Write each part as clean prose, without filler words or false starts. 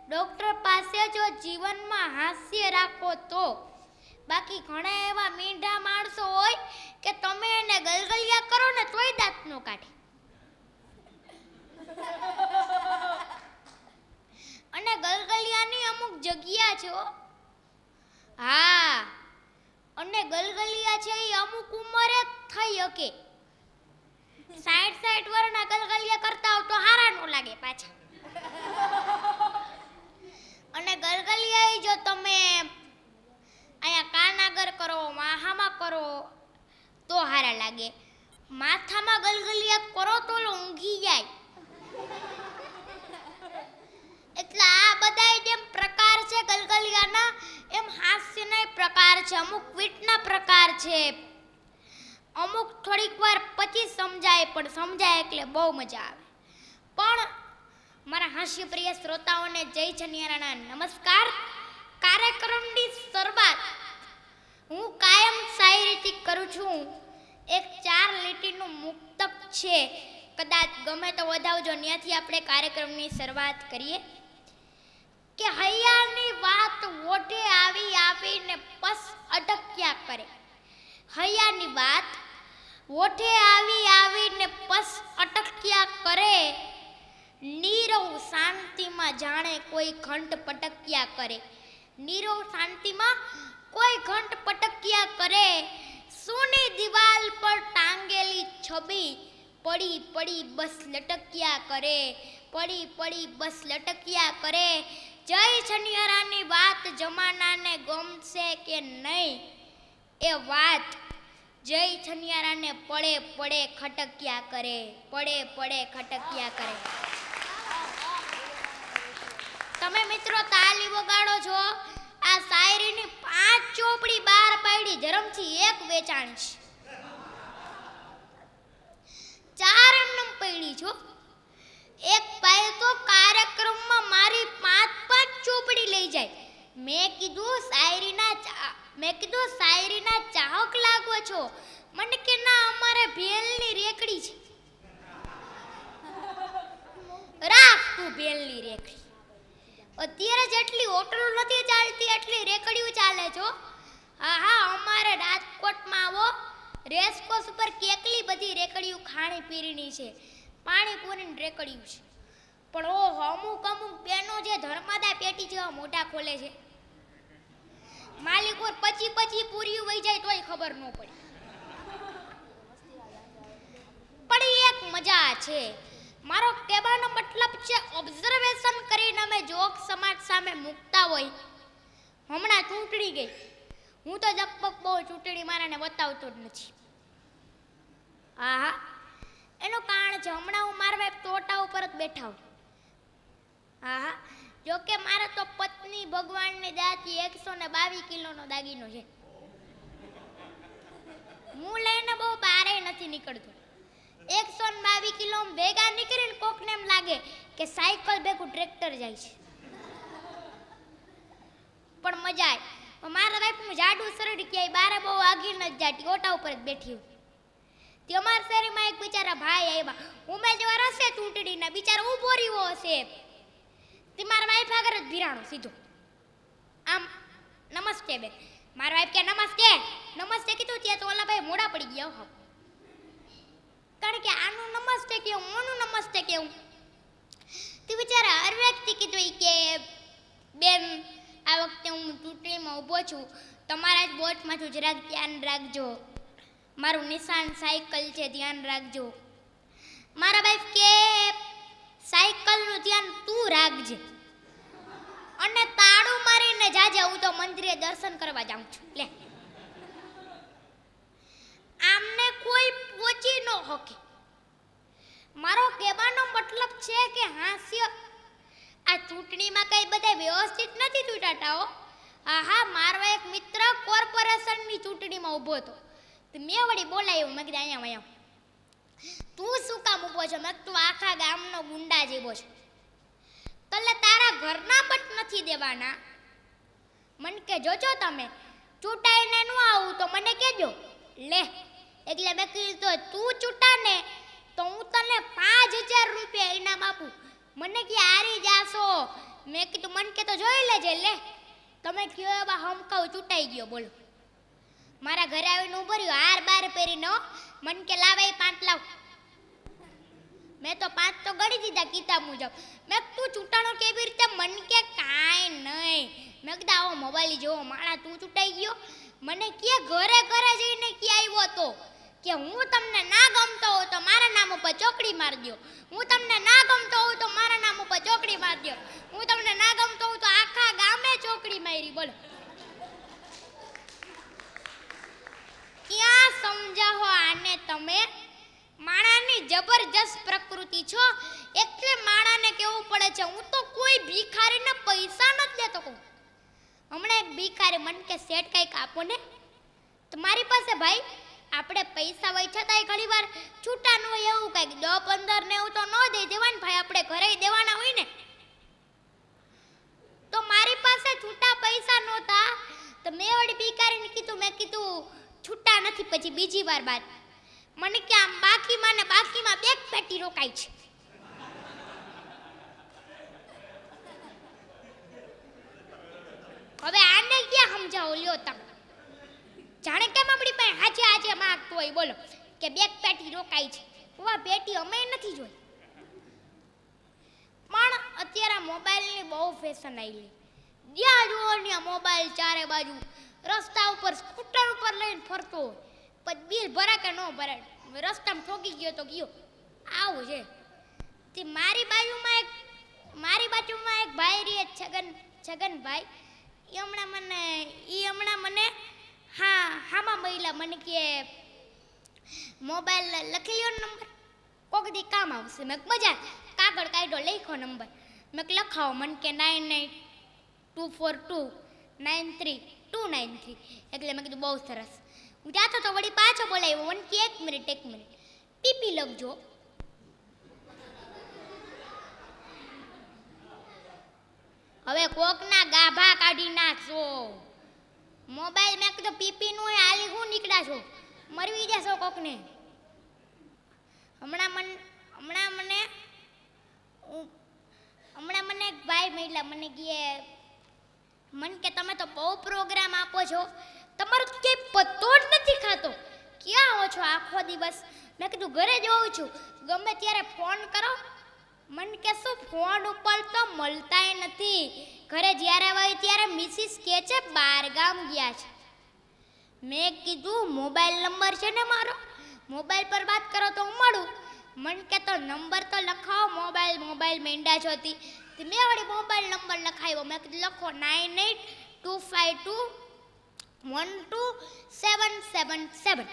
Doctor પાસે જો જીવનમાં હાસ્ય રાખો તો. બાકી ઘણા એવા મીંઢા માણસો હોય કે તમે એને ગલગલિયા કરો ને તોય દાંત નો કાઢે. અને ગલગલિયાની અમુક જગ્યા છે. હા, અને ગલગલિયા છે એ અમુક ઉંમરે થઈ શકે. 60 વર્ષના ગલગલિયા કરતા હો તો હારા નો લાગે પાછા. અને ગલગલિયા જો તમે અહીંયા કાન આગળ કરો, માથામાં કરો તો હારા લાગે. માથામાં ગલગલિયા કરો તો ઊંઘી જાય. એટલે આ બધાય જેમ પ્રકાર છે ગલગલિયાના, એમ હાસ્યના પ્રકાર છે. અમુક વીટના પ્રકાર છે, અમુક થોડીક વાર પછી સમજાય, પણ સમજાય એટલે બહુ મજા આવે. પણ મારા હાસ્યપ્રિય શ્રોતાઓને જય છનિયારાના નમસ્કાર. કાર્યક્રમની શરૂઆત હું કાયમ શાયરીથી કરું છું. એક 4 લીટીનું મુક્તક છે, કદાચ ગમે તો વધાવજો. ત્યાંથી આપણે કાર્યક્રમની શરૂઆત કરીએ કે હૈયાની વાત ઓઢે આવી આવીને પસ અટક્યા કરે. હૈયાની વાત ઓઢે આવી આવીને પસ અટક્યા કરે. નીરવ શાંતિમાં જાણે કોઈ ઘંટ પટક્યા કરે. નીરવ શાંતિમાં કોઈ ઘંટ પટક્યા કરે. સોની દિવાલ પર ટાંગેલી છબી પડી પડી બસ લટક્યા કરે. પડી પડી બસ લટક્યા કરે. જય છનિયારાની વાત જમાનાને ગમશે કે નહીં એ વાત જય છનિયારાને પડે પડે ખટક્યા કરે. પડે પડે ખટક્યા કરે. તમે મિત્રો તાલી વગાડો છો. આ શાયરીની 5 ચોપડી બહાર પાડી, ધરમથી 1 વેચાણ છે. 4 એમનેમ પડી છો. એક ભાઈ તો કાર્યક્રમમાં મારી 5 ચોપડી લઈ જાય. મેં કીધું શાયરીના ચાહક લાગો છો. મને કે ના, અમારે ભેલની રેકડી છે. રાખ તું ભેલની રેકડી. અત્યારે જેટલી હોટલો નથી ચાલતી એટલી રેકડીઓ ચાલે છો. હા, અમારે રાજકોટમાં આવો, રેસકોર્સ ઉપર કેટલી બધી રેકડીઓ ખાણી પીણીની છે. પાણીપુરીની રેકડીઓ છે. પણ ઓહો, અમુક બેનો જે ધર્માદા પેટી જેવા મોઢા ખોલે છે. માલિક પર 25 પૂરીઓ વહી જાય તોય ખબર ન પડે. પણ એક મજા છે. મારો કહેવાનો મતલબ છે, ઓબ્ઝર્વેશન કરીને અમે જોક સમાજ સામે મૂકતા હોય. હમણાં ચૂંટણી ગઈ, હું તો લગભગ બહુ ચૂંટણી મારાને બતાવતો જ નથી. હા, એનું કારણ છે હમણાં હું મારા તોટા ઉપર જ બેઠા હું. હા, જોકે મારા તો પત્ની ભગવાનની દયાથી 122 કિલોનો દાગીનો છે. હું લઈને બહુ બારે નથી નીકળતો. 122 કિલો ભેગા નીકળીને કોકને એમ લાગે કે સાયકલ ભેગું ટ્રેક્ટર જાય છે. પણ મજા આવે. મારા વાઈફનું જાડું શરીર ક્યાંય બારે બહુ આગી નથી જાતી, ઓટા ઉપર જ બેઠી હું. તે અમારા શેરીમાં એક બિચારા ભાઈ આવ્યા, ઉમેદવાર હશે ચૂંટણીના, બિચારા ઊભો રહ્યો હશે. તે મારા વાઈફ આગળ જ ભીરાણો સીધો. આમ, નમસ્તે બેન. મારા વાઈફ કે નમસ્તે કીધું ત્યાં તો ઓલા ભાઈ મોડા પડી ગયા. હા, કારણ કે આનું નમસ્તે કેવું, ઓનું નમસ્તે કેવું. તે બિચારા હર વ્યક્તિ કીધું કે બેન, આ વખતે હું ચૂંટણીમાં ઊભો છું, તમારા જ વોટમાંથી જરાક ધ્યાન રાખજો. મારું નિશાન સાયકલ છે, ધ્યાન રાખજો. મારા વાઈફ કે સાયકલનું ધ્યાન તું રાખજે અને તાળું મારીને જાજે, હું તો મંદિરે દર્શન કરવા જાઉં છું. લે, આમને કોઈ પહોંચી ન શકે. મારો કહેવાનો મતલબ છે કે હાસ્ય આ ચૂંટણીમાં કઈ બધા વ્યવસ્થિત નથી ચૂંટાતા હો. હા, મારો એક મિત્ર કોર્પોરેશનની ચૂંટણીમાં ઊભો હતો. મેં વળી બોલાયું, મેં કીધું અહીંયા તું શું કામ ઊભો છો? મેં તું આખા ગામનો ગુંડા જેવો છે, તલે તારા ઘરના બટ નથી દેવાના. મને કે જોજો તમે ચૂંટાઈને ન આવું તો મને કહેજો. લે, એટલે મેં કીધું તું ચૂંટા ને તો હું તને 5000 રૂપિયા ઇનામ આપું. મને કે હારી જાશો, મેં કીધું મન કે તો જોઈ લેજે લે. તમે કયો એવા હમકાવ ચૂંટાઈ ગયો બોલો. મારા ઘરે આવીને ઊભો રહ્યો હાર બાર પહેરીને. મન કે લાવે 5 લાવ. મેં તો 5 તો ગણી દીધા કિતાબ મુજબ. મેં તું ચૂંટાણો કેવી રીતે? મન કે કાંઈ નહીં. મેં કીધું આવો મોબાઈલ જોવો માણા તું ચૂંટાઈ ગયો. મને કે ઘરે ઘરે જઈને કે આવ્યો તો કે હું તમને ના ગમતો હોઉં તો મારા નામ ઉપર ચોકડી મારજો. હું તમને ના ગમતો હોઉં તો મારા નામ ઉપર ચોકડી મારજો. હું તમને ના ગમતો હોઉં તો આખા ગામે ચોકડી મારી. બોલો ક્યાં સમજાવો આને તમે? માણાની જબરજસ્ત પ્રકૃતિ છો એટલે માણાને કેવું પડે છે હું તો કોઈ ભિખારીને પૈસા નથી દેતો કહું. હમણાં એક ભિખારી મન કે સેટ કંઈક આપો ને. તમારી પાસે ભાઈ આપણે પૈસા હોય છતાંય ઘણી વાર છૂટા ન હોય એવું કંઈક 10-15 ને એવું તો ન દઈ દેવાને ભાઈ. આપણે ઘરે દેવાના હોય ને. તો મારી પાસે છૂટા પૈસા નહોતા તો મેં વળી ભિખારીને કીધું. મેં કીધું છૂટા નથી. પછી બીજી વાર બાદ મને કે આમ બાકીમાં ને બાકીમાં 2 પેટી રોકાય છે. હવે આને ક્યાં સમજાવો લ્યો તમે? જાણે કેમ આપણી પાસે આજે માગતો હોય બોલો કે 2 પેટી રોકાય છે. વાહ પેટી અમે નથી જોઈ. પણ અત્યારે મોબાઈલની બહુ ફેશન આવી. જ્યાં જુઓ ત્યાં મોબાઈલ ચારે બાજુ. રસ્તા ઉપર સ્કૂટર ઉપર લઈને ફરતો હોય. પછી બિલ ભરા કે ન ભરા રસ્તામાં ઠોકી ગયો તો ગયો. આવું છે. તે મારી બાજુમાં એક ભાઈ રહે છગનભાઈ. એ હમણાં મને હામાં મહિલા મને કે મોબાઈલ લખી લ્યો નંબર કોક દી કામ આવશે. મેં મજા કાગળ કાઢ્યો લખ્યો નંબર. મેં લખાવો. મને કે 9924293293. એટલે મેં કીધું બહુ સરસ. હું જાતો તો વળી પાછો બોલાવ્યો. મને કે 1 મિનિટ ટીપી લખજો. હવે કોકના ગાભા કાઢી નાખશો. મોબાઈલ મેં કીધું પીપી નું હાલી હું નીકળ્યા છો મરવી જશો કોકને. હમણાં મને એક ભાઈ મળ્યા. મને કે તમે તો બહુ પ્રોગ્રામ આપો છો તમારું કે પત્તો જ નથી ખાતો. ક્યાં આવો છો આખો દિવસ? મેં કીધું ઘરે જ હોઉં છું. ગમે ત્યારે ફોન કરો. મન કે શું ફોન ઉપર તો મળતાય નથી. ઘરે જ્યારે હોય ત્યારે મિસિસ કે છે 12 ગામ ગયા છે. મેં કીધું મોબાઈલ નંબર છે ને મારો, મોબાઈલ પર વાત કરો તો હું મળું. મન કે તો નંબર તો લખાવો. મોબાઈલ મેંડા છો હતી. મેં વળી મોબાઈલ નંબર લખાવ્યો. મેં કીધું લખો 9825212777.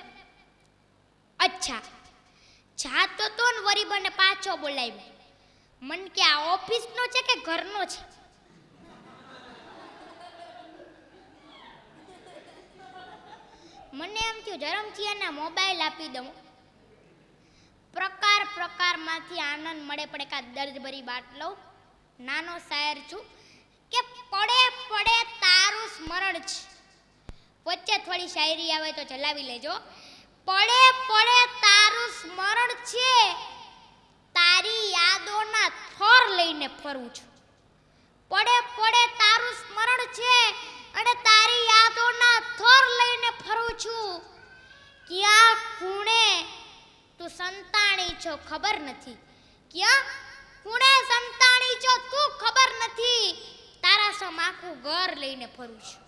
અચ્છા જાતો તો ને વરી બને પાછો બોલાવ્યો. મન કે આ ઓફિસનો છે કે ઘરનો છે? મને એમ થયું ધરમથી એના મોબાઈલ આપી દઉં. પ્રકારમાંથી આનંદ મળે. પણ એકાદ દર્દભરી વાત લઉં. નાનો શાયર છું કે પડે પડે તારું સ્મરણ છે. વચ્ચે થોડી શાયરી આવે તો ચલાવી લેજો. પડે પડે તારું સ્મરણ છે, તારી યાદોના થોર લઈને ફરું છું. પડે પડે તારું સ્મરણ છે અને તારી યાદોના થોર લઈને ફરું છું. ક્યાં ખૂણે તું સંતાણી છો ખબર નથી. ક્યાં ખૂણે સંતાણી છો તું ખબર નથી. તારા સમ આખું ઘર લઈને ફરું છું.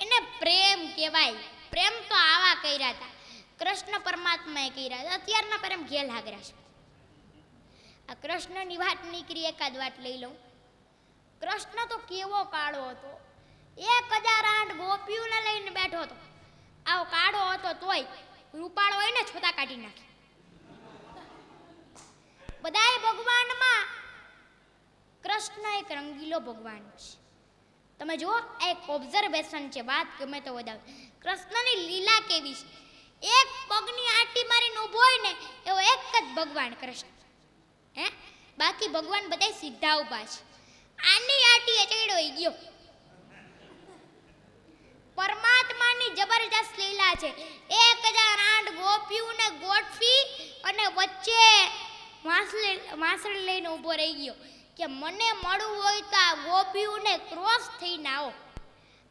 એને પ્રેમ કહેવાય. પ્રેમ તો આવા કર્યા હતા કૃષ્ણ પરમાત્માએ કર્યા હતા. અત્યારના પ્રેમ ઘેલ હાગરા છે. આ કૃષ્ણની વાત નીકળી. એકાદ વાત લઈ લઉં. કૃષ્ણ તો કેવો કાળો હતો. 1008 ગોપીઓને લઈને બેઠો હતો. આવો કાળો હતો તોય રૂપાળો હોય ને છોતા કાઢી નાખે. બધાય ભગવાનમાં કૃષ્ણ એક રંગીલો ભગવાન છે. તમે જુઓ એક ઓબ્ઝર્વેશન છે. વાત ગમે તો વધારે. કૃષ્ણની લીલા કેવી છે. એક પગની આંટી મારીને ઊભો હોય ને એવો એક જ ભગવાન કૃષ્ણ. બાકી ભગવાન બધા સીધા ઊભા છે. આની આંટીએ ચડ્યો ગયો. પરમાત્માની જબરજસ્ત લીલા છે. 1008 ગોપીઓને ગોઠવી અને વચ્ચે વાંસળી લઈને ઊભો રહી ગયો કે મને મળવું હોય તો આ ગોપીઓને ક્રોસ થઈને આવો.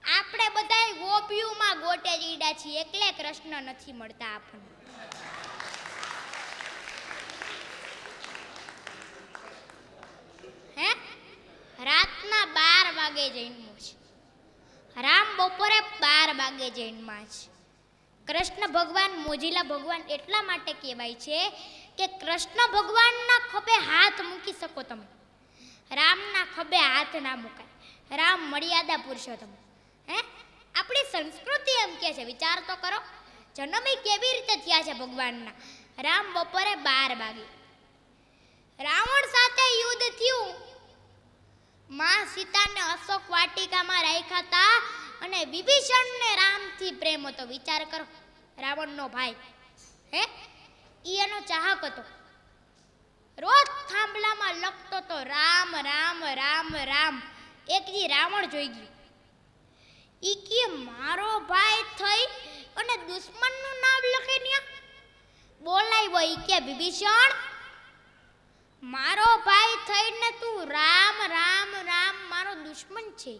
આપણે બધા ગોપીઓમાં ગોટે ચીડા છીએ, એટલે કૃષ્ણ નથી મળતા આપણને. હે રાતના 12 વાગે જન્મો છે. રામ બપોરે 12 વાગે જન્મા છે. કૃષ્ણ ભગવાન મોજીલા ભગવાન એટલા માટે કહેવાય છે કે કૃષ્ણ ભગવાનના ખભે હાથ મૂકી શકો તમે, રામના ખભે હાથ ના મુકાય. રામ મર્યાદા પુરુષોત્તમ. હે આપણી સંસ્કૃતિ એમ કે છે, વિચાર તો કરો. જન્મ કેવી રીતે થયા છે ભગવાનના? રામ બપોરે 12 વાગે. રાવણ સાથે યુદ્ધ થયું. માં સીતાને અશોક વાટિકામાં રાખ્યા હતા અને વિભીષણને રામથી પ્રેમ હતો. વિચાર કરો, રાવણનો ભાઈ, હે ઈ એનો ચાહક હતો. રોજ થાંભલામાં લખતો તો રામ રામ રામ રામ. એક દી રાવણ જોઈ ગયું. ઈ કે મારો ભાઈ થઈ અને દુશ્મનનું નામ લખે ને બોલાવ્યો. ઈ કે વિભીષણ, મારો ભાઈ થઈને તું રામ રામ રામ મારો દુશ્મન છે.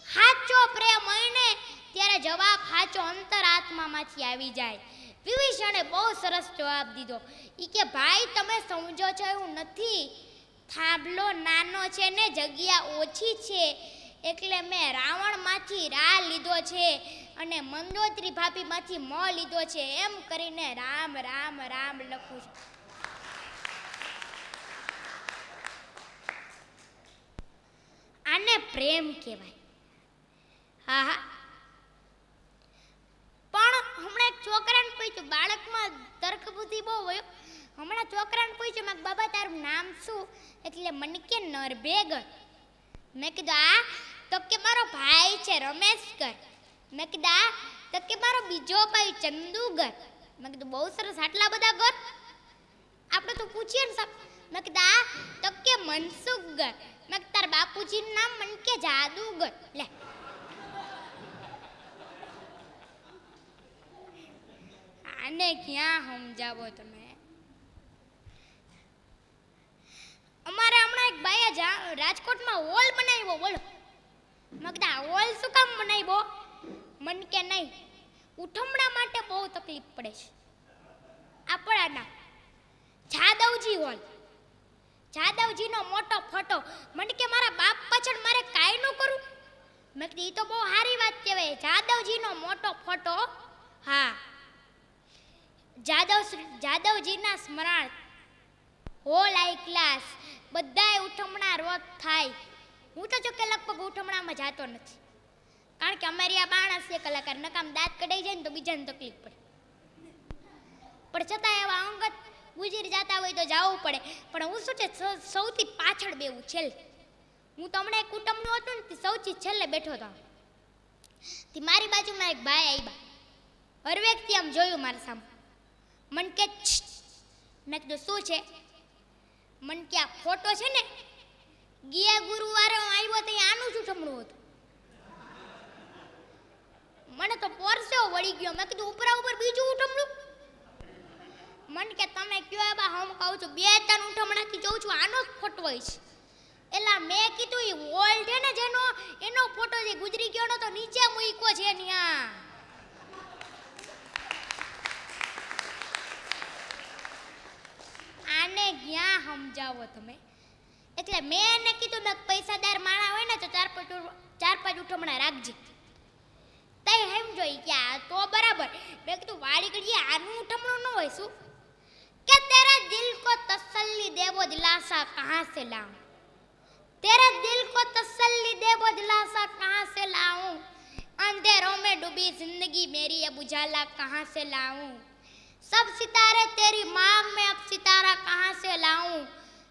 સાચો પ્રેમ હોય ને ત્યારે જવાબ સાચો અંતરાત્મામાંથી આવી જાય. વિભીષણે બહુ સરસ જવાબ દીધો. ઈ કે ભાઈ તમે સમજો છો એવું નથી, થાંભલો નાનો છે ને જગ્યા ઓછી છે, એટલે મેં રાવણમાંથી રા લીધો છે અને મંદોત્રી ભાભીમાંથી મ લીધો છે. એમ કરીને રામ રામ રામ લખું છું. આને પ્રેમ કહેવાય. હા હા. પણ હમણાં એક છોકરાને પૂછ્યું, બાળકમાં તર્ક બુદ્ધિ બહુ હોય. હમણાં છોકરાને પૂછ્યું, મારા બાબા તારું નામ શું? એટલે મને કે નરભેગર. મેં કીધું આ? તો કે મારો ભાઈ છે રમેશગર. મેં કીધું આ? તો કે મારો બીજો ભાઈ ચંદુગર. મેં કીધું બહુ સરસ, આટલા બધા ઘર આપણે તો પૂછીએ ને સાહેબ. મેં કીધું આ? તો કે મનસુખગર. મેં તાર બાપુજીનું નામ મને કે જાદુગર. લે આને ક્યાં સમજાવો તમે? અમારે હમણાં એક ભાઈએ રાજકોટમાં હોલ બનાવ્યો. બોલો. મેં કીધું આ હોલ શું કામ બનાવ્યો? મને કે નહીં, ઉઠમણા માટે બહુ તકલીફ પડે છે આપણાના. જાદવજી હોલ, જાદવજીનો મોટો ફોટો. મને કે મારા બાપ પાછળ મારે કાંઈ ન કરું? મેં કીધું એ તો બહુ સારી વાત કહેવાય, જાદવજીનો મોટો ફોટો. હા, જાદવજીના સ્મરણ હોલ આઈ ક્લાસ બધાય ઉઠમણા રોજ થાય. હું તો જો કે લગભગ ઉઠમણામાં જાતો નથી, કારણ કે અમારી આ માણસ છે કલાકાર, નકામ દાંત કઢાઈ જાય ને તો બીજાને તકલીફ પડે. પણ છતાં એવા અંગત ગુજરી જતા હોય તો જવું પડે. પણ હું શું છે સૌથી પાછળ બેવું છેલ્લે. હું તો હમણાં એક કુટુંબનું હતું ને સૌથી છેલ્લે બેઠો હતો. તે મારી બાજુમાં એક ભાઈ આવ્યા, હર વ્યક્તિ આમ જોયું મારા સામે. મન કે મેં કીધું શું છે? મન કે આ ફોટો છે ને ગયા ગુરુવારે હું આવ્યો તો આનું જ ઉઠમણું હતું. મને તો પરસેવો વળી ગયો. મેં કીધું ઉપરા ઉપર બીજું ઉઠમણું? મન કે તમે કયો બા, હું કહું છું 2-3 ઉઠમણાથી જોઉં છું આનો જ ફોટો હોય છે. એલા મેં કીધું એ હોલ છે ને જેનો, એનો ફોટો જે ગુજરી ગયો તો નીચે મૂક્યો છે ત્યાં. આને ક્યાં સમજાવો તમે? એટલે મેં એને કીધું ને પૈસાદાર માણા હોય ને તો 4-5 ઉઠમણા રાખજે. તઈ સમજો કે આ તો બરાબર. મેં કીધું વાળી ઘડીએ આનું ઉઠમણું ન હોય શું? કે તેરે દિલ को तसल्ली दे वो दिलासा कहाँ से लाऊं, तेरे दिल को तसल्ली दे वो दिलासा कहाँ से लाऊं, अंधेरों में डूबी जिंदगी मेरी अब उजाला कहाँ से लाऊं, सब सितारे तेरी मांग में अब सितारा कहाँ से लाऊं,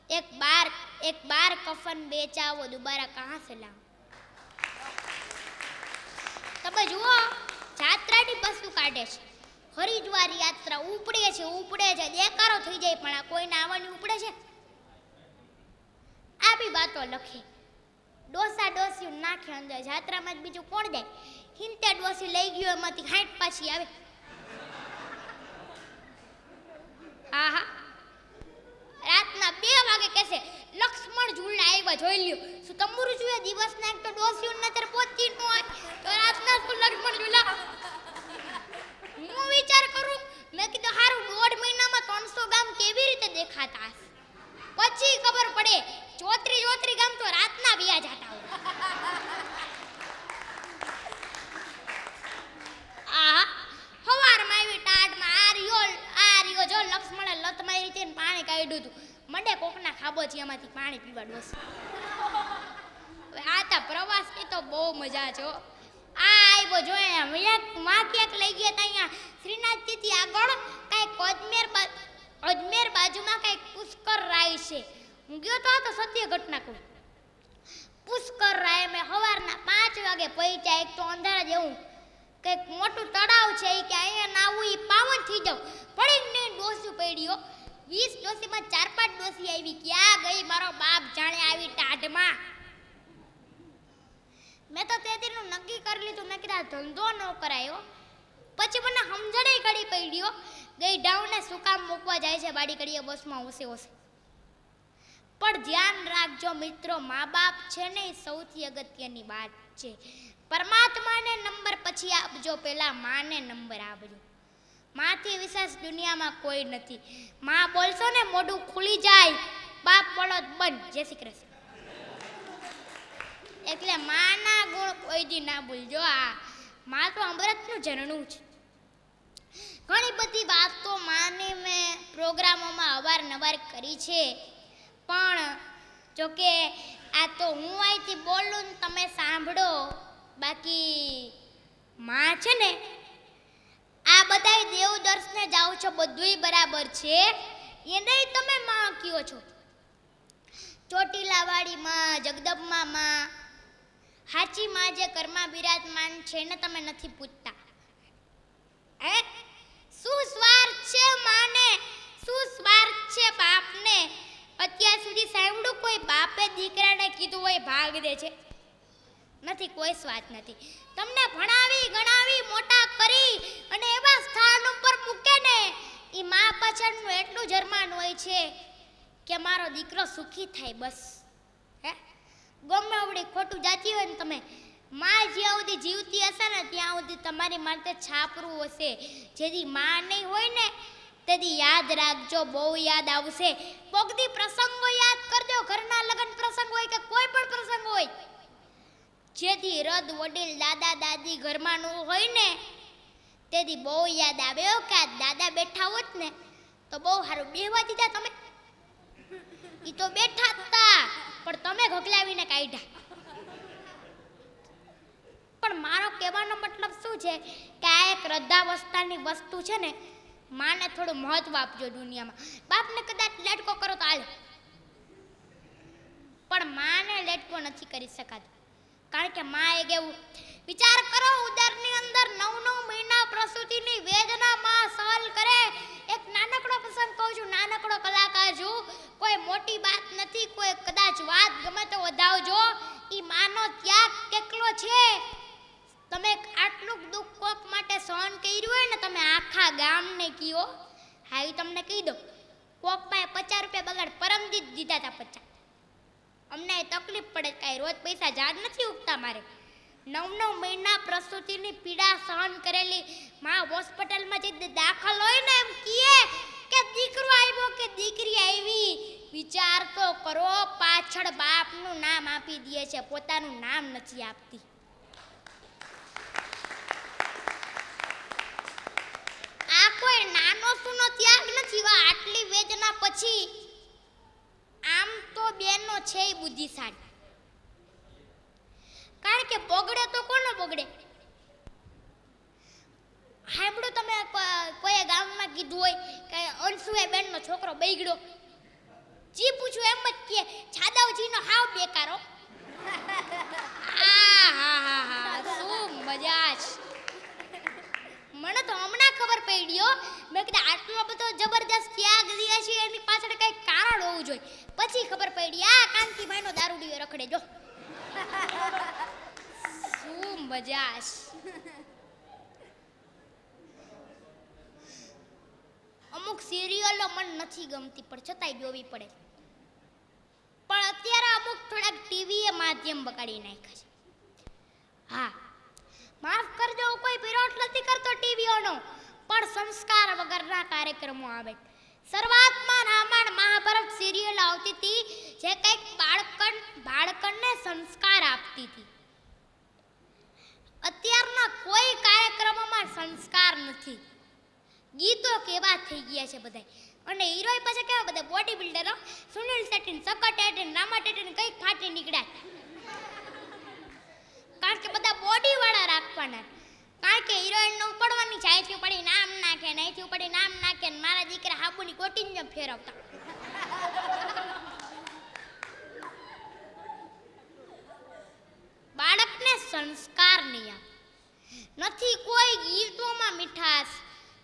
एक बार कफन बेचा वो दोबारा कहाँ से लाऊं. તમે જુઓ, જાત્રાની બસો કાઢે છે, હરિદ્વાર યાત્રા ઉપડે છે, દેકારો થઈ જાય, પણ આ કોઈને આવવાની ઉપડે છે? આ બી વાતો લખે, ડોસા ડોસી નાખે અંદર. જાત્રામાં જ બીજું કોણ જાય? હિંતે ડોસી લઈ ગયો એમાંથી 60 પાછી આવે. આહા રાતના 2 વાગે કહેશે લક્ષ્મણ ઝૂલા આવ્યા જોઈ લ્યો. શું તમરું જોઈએ દિવસના એક તો ડોસીયું નતર પહોંચી ન હોય તો રાતના શું લક્ષ્મણ ઝૂલા? હું વિચાર કરું મેં કીધું હારું 1.5 મહિનામાં 300 ગામ કેવી રીતે દેખાતા હશે? પછી ખબર પડે 34 ગામ તો રાતના વ્યા જાતા હોય. આ હવારમાં આવી ટાટમાં આ રહ્યો જો લક્ષ્મણે લત મારી હતી ને પાણી કાઢ્યું હતું. મંડે કોકના ખાબોચિયામાંથી પાણી પીવા ડોસ. આ તા પ્રવાસની તો બહુ મજા છે. આ આવ્યો જો અહીંયા ક્યાંક લઈ ગયા તા અહીંયા શ્રીનાથજીથી આગળ કાંઈક અજમેર બાજુમાં કાંઈક પુષ્કર રાય છે. હું ગયો તો સત્ય ઘટના કહું. પુષ્કર રાય મેં સવારના 5 વાગે પહોંચ્યા. એક તો અંધારા જેવું કંઈક મોટું તળાવ છે કે અહીંયા નાવું એ પાવન થઈ જાવ. પડીને ડોસી પડ્યો. 20 ડોસીમાં 4-5 ડોસી આવી. ક્યાં ગઈ મારો બાપ જાણે આવી ટાઢમાં. મેં તો તે દીનું નક્કી કરી લીધું મેં કીધું ધંધો ન કરાયો. પછી મને સમજણે કડી પડ્યો ગઈ ડાઉને શું કામ મૂકવા જાય છે બાડી કડીએ બસમાં ઓસે. પણ ધ્યાન રાખજો મિત્રો, મા બાપ છે ને એ સૌથી અગત્યની વાત છે. પરમાત્માને નંબર પછી આપજો, પહેલા માને નંબર આપજો. માથી વિશેષ દુનિયામાં કોઈ નથી. માં બોલશો ને મોઢું ખુલી જાય, બાપ બોલો બંધ. જય શ્રી કૃષ્ણ. એટલે માના ગુણ કોઈ દી ના ભૂલજો. આ માં તો અમૃતનું ઝરણું છે. ઘણી બધી વાતો માને મેં પ્રોગ્રામોમાં અવારનવાર કરી છે, પણ જોકે આ તો હું અહીંથી બોલું ને તમે સાંભળો. બાકી માં છે ને આ બધાય દેવ દર્શને જાઓ છો બધુંય બરાબર છે, એને તમે માં કયો છો. ચોટીલાવાળી માં, જગદંબા માં, હાચી માં જે ઘરમાં બિરાજમાન છે ને તમે નથી પૂછતા. શું સ્વાર્થ છે માને, શું સ્વાર્થ છે બાપને? અત્યાર સુધી સાંભળ્યું કોઈ બાપે દીકરાને કીધું હોય ભાગ દે છે? નથી, કોઈ સ્વાર્થ નથી. તમને ભણાવી ગણાવી મોટા કરી અને એવા સ્થાન ઉપર મૂકે ને એ મા પાછળનું એટલું જરમાન હોય છે કે મારો દીકરો સુખી થાય બસ. ગમે આવડી ખોટું જાતી હોય ને તમે, માં જ્યાં સુધી જીવતી હશે ને ત્યાં સુધી તમારી માટે છાપરું હશે. જેથી માં નહીં હોય ને તેથી યાદ રાખજો, બહુ યાદ આવશે. કોકદી પ્રસંગો યાદ કરજો, ઘરના લગ્ન પ્રસંગ હોય કે કોઈ પણ પ્રસંગ હોય, જેથી રદ વડીલ દાદા દાદી ઘરમાં નું હોય ને તેથી બહુ યાદ આવે કે આ દાદા બેઠા હોત ને તો બહુ સારું. બેહવા દીધા તમે? ઈ તો બેઠા હતા પણ તમે ઘગલાવીને કાઢ્યા. પણ મારો કહેવાનો મતલબ શું છે કે આ એક વૃદ્ધાવસ્થાની વસ્તુ છે ને, માને થોડું મહત્વ આપજો દુનિયામાં. બાપને કદાચ લેટકો કરો તો હાલે, પણ માને લેટકો નથી કરી શકાતો. કારણ કે માં એક એવું વિચાર કરો, ઉદરની અંદર 9 મહિના પ્રસૂતિની વેદના માં સહન કરે. એક નાનકડો પ્રસંગ કહું છું, નાનકડો કલાકાર છું, કોઈ મોટી વાત નથી, કોઈ કદાચ વાત ગમે તો વધાવજો. ઈ માનો ત્યાગ કેટલો છે. તમે આટલું દુઃખ કોક માટે સહન કર્યું હોય ને, તમે આખા ગામને કયો. હા એ તમને કહી દો, કોક પાસે 50 રૂપિયા બગાડ પરમદી દીધા હતા 50. અમને તકલીફ પડે, કાંઈ રોજ પૈસા ઝાડ નથી ઉગતા મારે. 9 મહિના પ્રસૂતિની પીડા સહન કરેલી માં હોસ્પિટલમાં જે દાખલ હોય ને એમ કહે કે દીકરો આવ્યો કે દીકરી આવી. વિચાર તો કરો, પાછળ બાપનું નામ આપી દે છે, પોતાનું નામ નથી આપતી. આ કોઈ નાનો સુનો ત્યાગ નથી. આટલી વેદના પછી આમ તો બેનો છે બુદ્ધિશાળી. કારણ કે બગડે તો કોનો બગડે? સાંભળો તમે કોઈ ગામમાં કીધું હોય કે અંશુએ બેનનો છોકરો બગડ્યો, જી પૂછું એમ જ કે છાદાવજીનો હાવ બેકારો. શું મજા છે. મને તો હમણાં ખબર પડ્યો, મેં કીધું આટલો બધો જબરદસ્ત ત્યાગ દે છે એની પાછળ કંઈક કારણ હોવું જોઈએ. પછી ખબર પડી આ કાંતિભાઈનો દારૂડિયો રખડે જો. શું બજાશ. અમુક સિરિયલો મને નથી ગમતી પણ છતાંય જોવી પડે. પણ અત્યારે અમુક થોડાક ટીવીએ માધ્યમ બગાડી નાખ્યા છે. હા, માફ કરજો, કોઈ વિરોધ નથી કરતો ટીવીઓનો, પણ સંસ્કાર વગરના કાર્યક્રમો આવે. શરૂઆતમાં રામાયણ મહાભારત સિરિયલ આવતી હતી જે કંઈક બાળકને સંસ્કાર આપતી હતી. અત્યારના કોઈ કાર્યક્રમોમાં સંસ્કાર નથી. ગીતો કેવા થઈ ગયા છે બધા, અને હીરોય પાસે કેવા બધા બોડી બિલ્ડરો, સુનિલ શેટ્ટી, સકટ એટી, રામા ટેટી કંઈક ફાટી નીકળ્યા. કારણ કે બધા બોડી વાળા રાખવાના. કારણ કે હિરોઈન ઉપડવાની છે, અહીંથી ઉપડી નામ નાખે ને અહીંથી ઉપડી નામ નાખે ને મારા દીકરા હાબુની કોટીને જેમ ફેરવતા. બાળકને સંસ્કાર નહીં નથી. કોઈ ગીતોમાં મીઠાશ.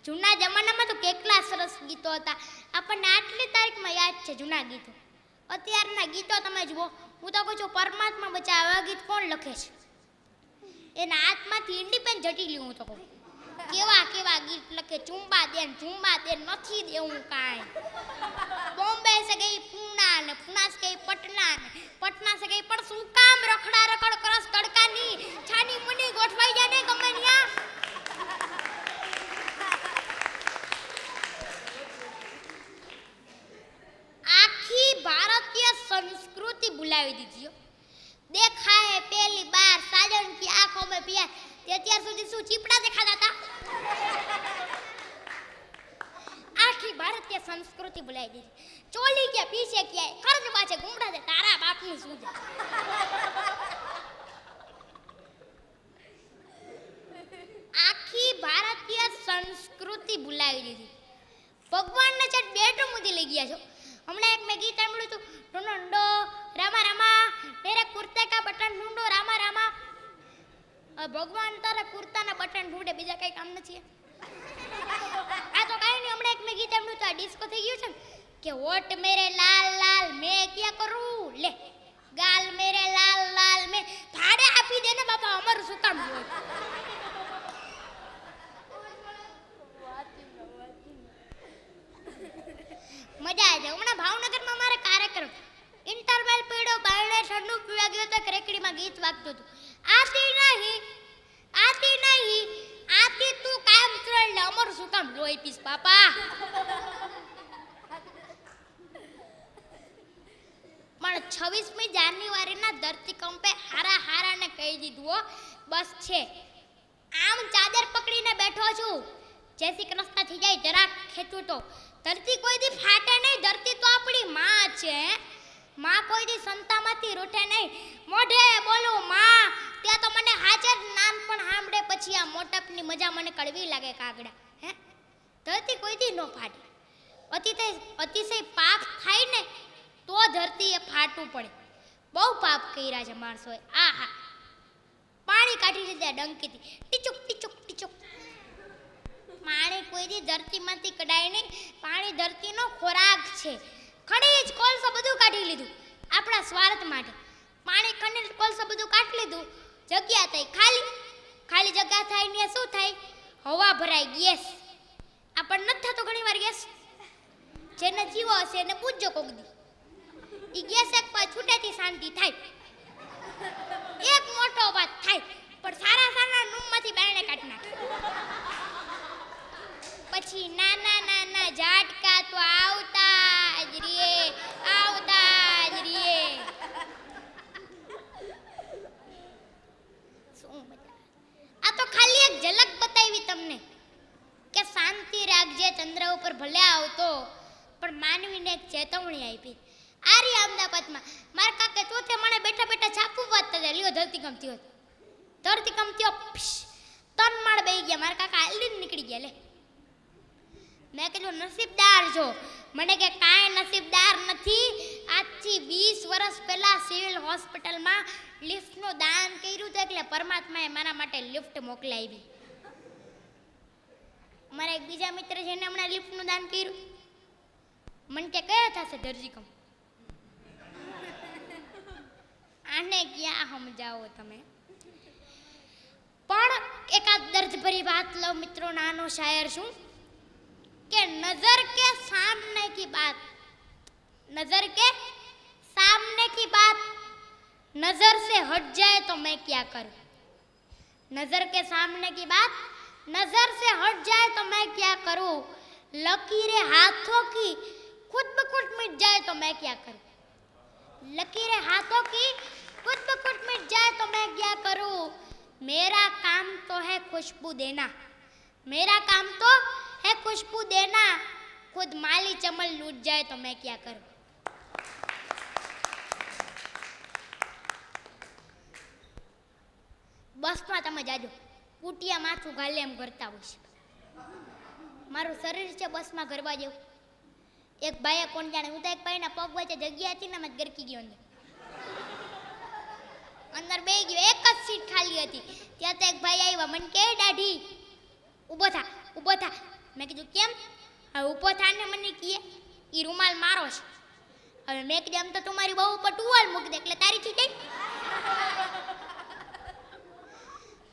જૂના જમાનામાં તો કેટલા સરસ ગીતો હતા, આપણને આટલી તારીખમાં યાદ છે જૂના ગીતો. અત્યારના ગીતો તમે જુઓ, હું તો કહું છું પરમાત્મા બચા આવા ગીત કોણ લખે છે? એના હાથમાંથી ઇન્ડિપેન્ડ જટી લ્યું. હું તો કહું કેવા કેવા ગીત લખે, ચુંબા દે નથી દેવું કાંઈ. બોમ્બે સે ગઈ પૂના ને પૂના સે ગઈ પટના ને પટના સે ગઈ પણ શું કામ રખડા રખડ કરસ તડકાની છાની મુની ગોઠવાઈ જાય ને ગમે ન્યા. આખી ભારતીય સંસ્કૃતિ ભૂલાવી દીધી. देखा है पहली बार साजन की आंखों में पिया ते અત્યાર સુધી શું ચીપડા દેખાતા હતા? આખી ભારતીય સંસ્કૃતિ ભૂલાઈ દીધી. ચોલી કે પીછે ક્યાંય ખર્ચ પાછે ગુમડા દે તારા બાપનું શું છે? આખી ભારતીય સંસ્કૃતિ ભૂલાવી દીધી. ભગવાનને ચટ બેટું મુદી લઈ ગયા છો. હમણાં એક મેં ગીત સાંભળ્યું હતું, ઢૂંઢો રામા રામા મેરે કુર્તે કા બટન ઢૂંઢો રામા રામા. ભગવાન તારા કુર્તાના બટન ઢૂંઢે, બીજા કઈ કામ નથી. આ તો કાંઈ નહીં. હમણાં એક મેં ગીત સાંભળ્યું હતું, આ ડિસ્કો થઈ ગયું છે ને કે હોટ મેરે લાલ લાલ મેં ક્યાં કરું લે, ગાલ મેરે લાલ લાલ મેં ભાડે આપી દે ને બાપા, અમારું શું કામ હોય? મજા આવે. હમણાં ભાવનગરમાં મારે કાર્યક્રમ ઇન્ટરવેલ પીડો બારણે ઠંડુ પીવા ગયો તો રેકડીમાં ગીત વાગતું હતું, આતી નહીં આતી તું કામ ચલ ને અમારું શું કામ લોહી પીસ બાપા. પણ 26મી જાન્યુઆરીના ધરતીકંપે હારાને કહી દીધું હો, બસ છે. આમ ચાદર પકડીને બેઠો છું, જય શ્રી કૃષ્ણ થઈ જાય જરાક ખેંચું તો ધરતી કોઈ દી ફાટે નહીં. ધરતી તો આપણી માં છે. માં કોઈ દી સંતામાંથી રૂઠે નહીં. મોઢે બોલું માં ત્યાં તો મને હાજર નાનપણ સાંભળે, પછી આ મોટપની મજા મને કડવી લાગે કાગડા. હે, ધરતી કોઈ દી ન ફાટે. અતિશય પાપ થાય ને તો ધરતીએ ફાટવું પડે. બહુ પાપ કર્યા છે માણસોએ. આહા, પાણી કાઢી લીધા ડંકીથી, ટીચુક ટીચુક ટીચુક. પાણી કોઈ દી ધરતીમાંથી કઢાય નહીં. પાણી ધરતીનો ખોરાક છે. ખનીજ કોલસો બધું કાઢી લીધું આપણા સ્વાર્થ માટે. પાણી ખનીજ કોલસો બધું કાઢી લીધું, જગ્યા થઈ ખાલી જગ્યા થાય ને શું થાય? હવા ભરાય, ગેસ. આપણને નથી થતો ઘણી વાર ગેસ? જેને જીવો હશે એને પૂછજો કોક દી. એ ગેસ એક પર છૂટેથી શાંતિ થાય, એક મોટો વાત થાય, પણ સારા રૂમમાંથી બાયણે કાઢી નાખે. પછી નાના ઝાટકા તો આવતા જ રે. શું મજા. આ તો ખાલી એક ઝલક બતાવી તમને કે શાંતિ રાખજે, ચંદ્ર ઉપર ભલે આવતો પણ માનવીને એક ચેતવણી આપી. આ રી અમદાવાદમાં મારા કાકે ચોથે માળે બેઠા બેઠા છાપું વાંચતા હતા, લ્યો ધરતીકંપ થયો. તન માળ બેહી ગયા, મારા કાકા હાલી નીકળી ગયા. લે, મેં કીધું નસીબદાર છો. મને કે કાંઈ નસીબદાર નથી. આજથી 20 વર્ષ પહેલા સિવિલ હોસ્પિટલમાં લિફ્ટનું દાન કર્યું હતું, એટલે પરમાત્માએ મારા માટે લિફ્ટ મોકલાવી. મારા એક બીજા મિત્ર છે એને હમણાં લિફ્ટનું દાન કર્યું. મને કે કયો થશે ધરતીકંપ? આને ક્યાં સમજાવો તમે? એકાદ દર્દ ભરી વાત લો મિત્રો, નાનો શાયર છું કે નજર के सामने की बात, नजर के सामने की बात नजर से हट जाए तो मैं क्या करूं, नजर के सामने की बात नजर से हट जाए तो मैं क्या करूं, लकीरें हाथों की खुद ब खुद मिट जाए तो मैं क्या करूं, लकीरें हाथों की खुद ब खुद मिट जाए तो मैं क्या करूं, मेरा काम तो है खुशबू देना, मेरा काम तो है खुशबू देना, खुद माली चमन लूट जाए तो मैं क्या करूं। બસમાં તમે જાજો, કુટિયા માથું ગાલે એમ કરતા હોય છે, મારું શરીર છે બસમાં ગરવા જેવું. એક ભાઈએ કોણ જાણે, હું તો એક ભાઈના પગ વચ્ચે જગ્યા હતી ને મેં ગરકી ગયો અંદર બેહી ગયો, એક જ સીટ ખાલી હતી. ત્યાં તો એક ભાઈ આવ્યા, મને કે દાઢી ઊભો થા ઊભો થા. મેં કીધું કેમ? હવે ઊભો થા ને મને કીએ એ રૂમાલ મારો છે. હવે મેં કીધું એમ તો તમારી બહુ ઉપર ટુવાલ મૂકી દે એટલે તારી થી જાય.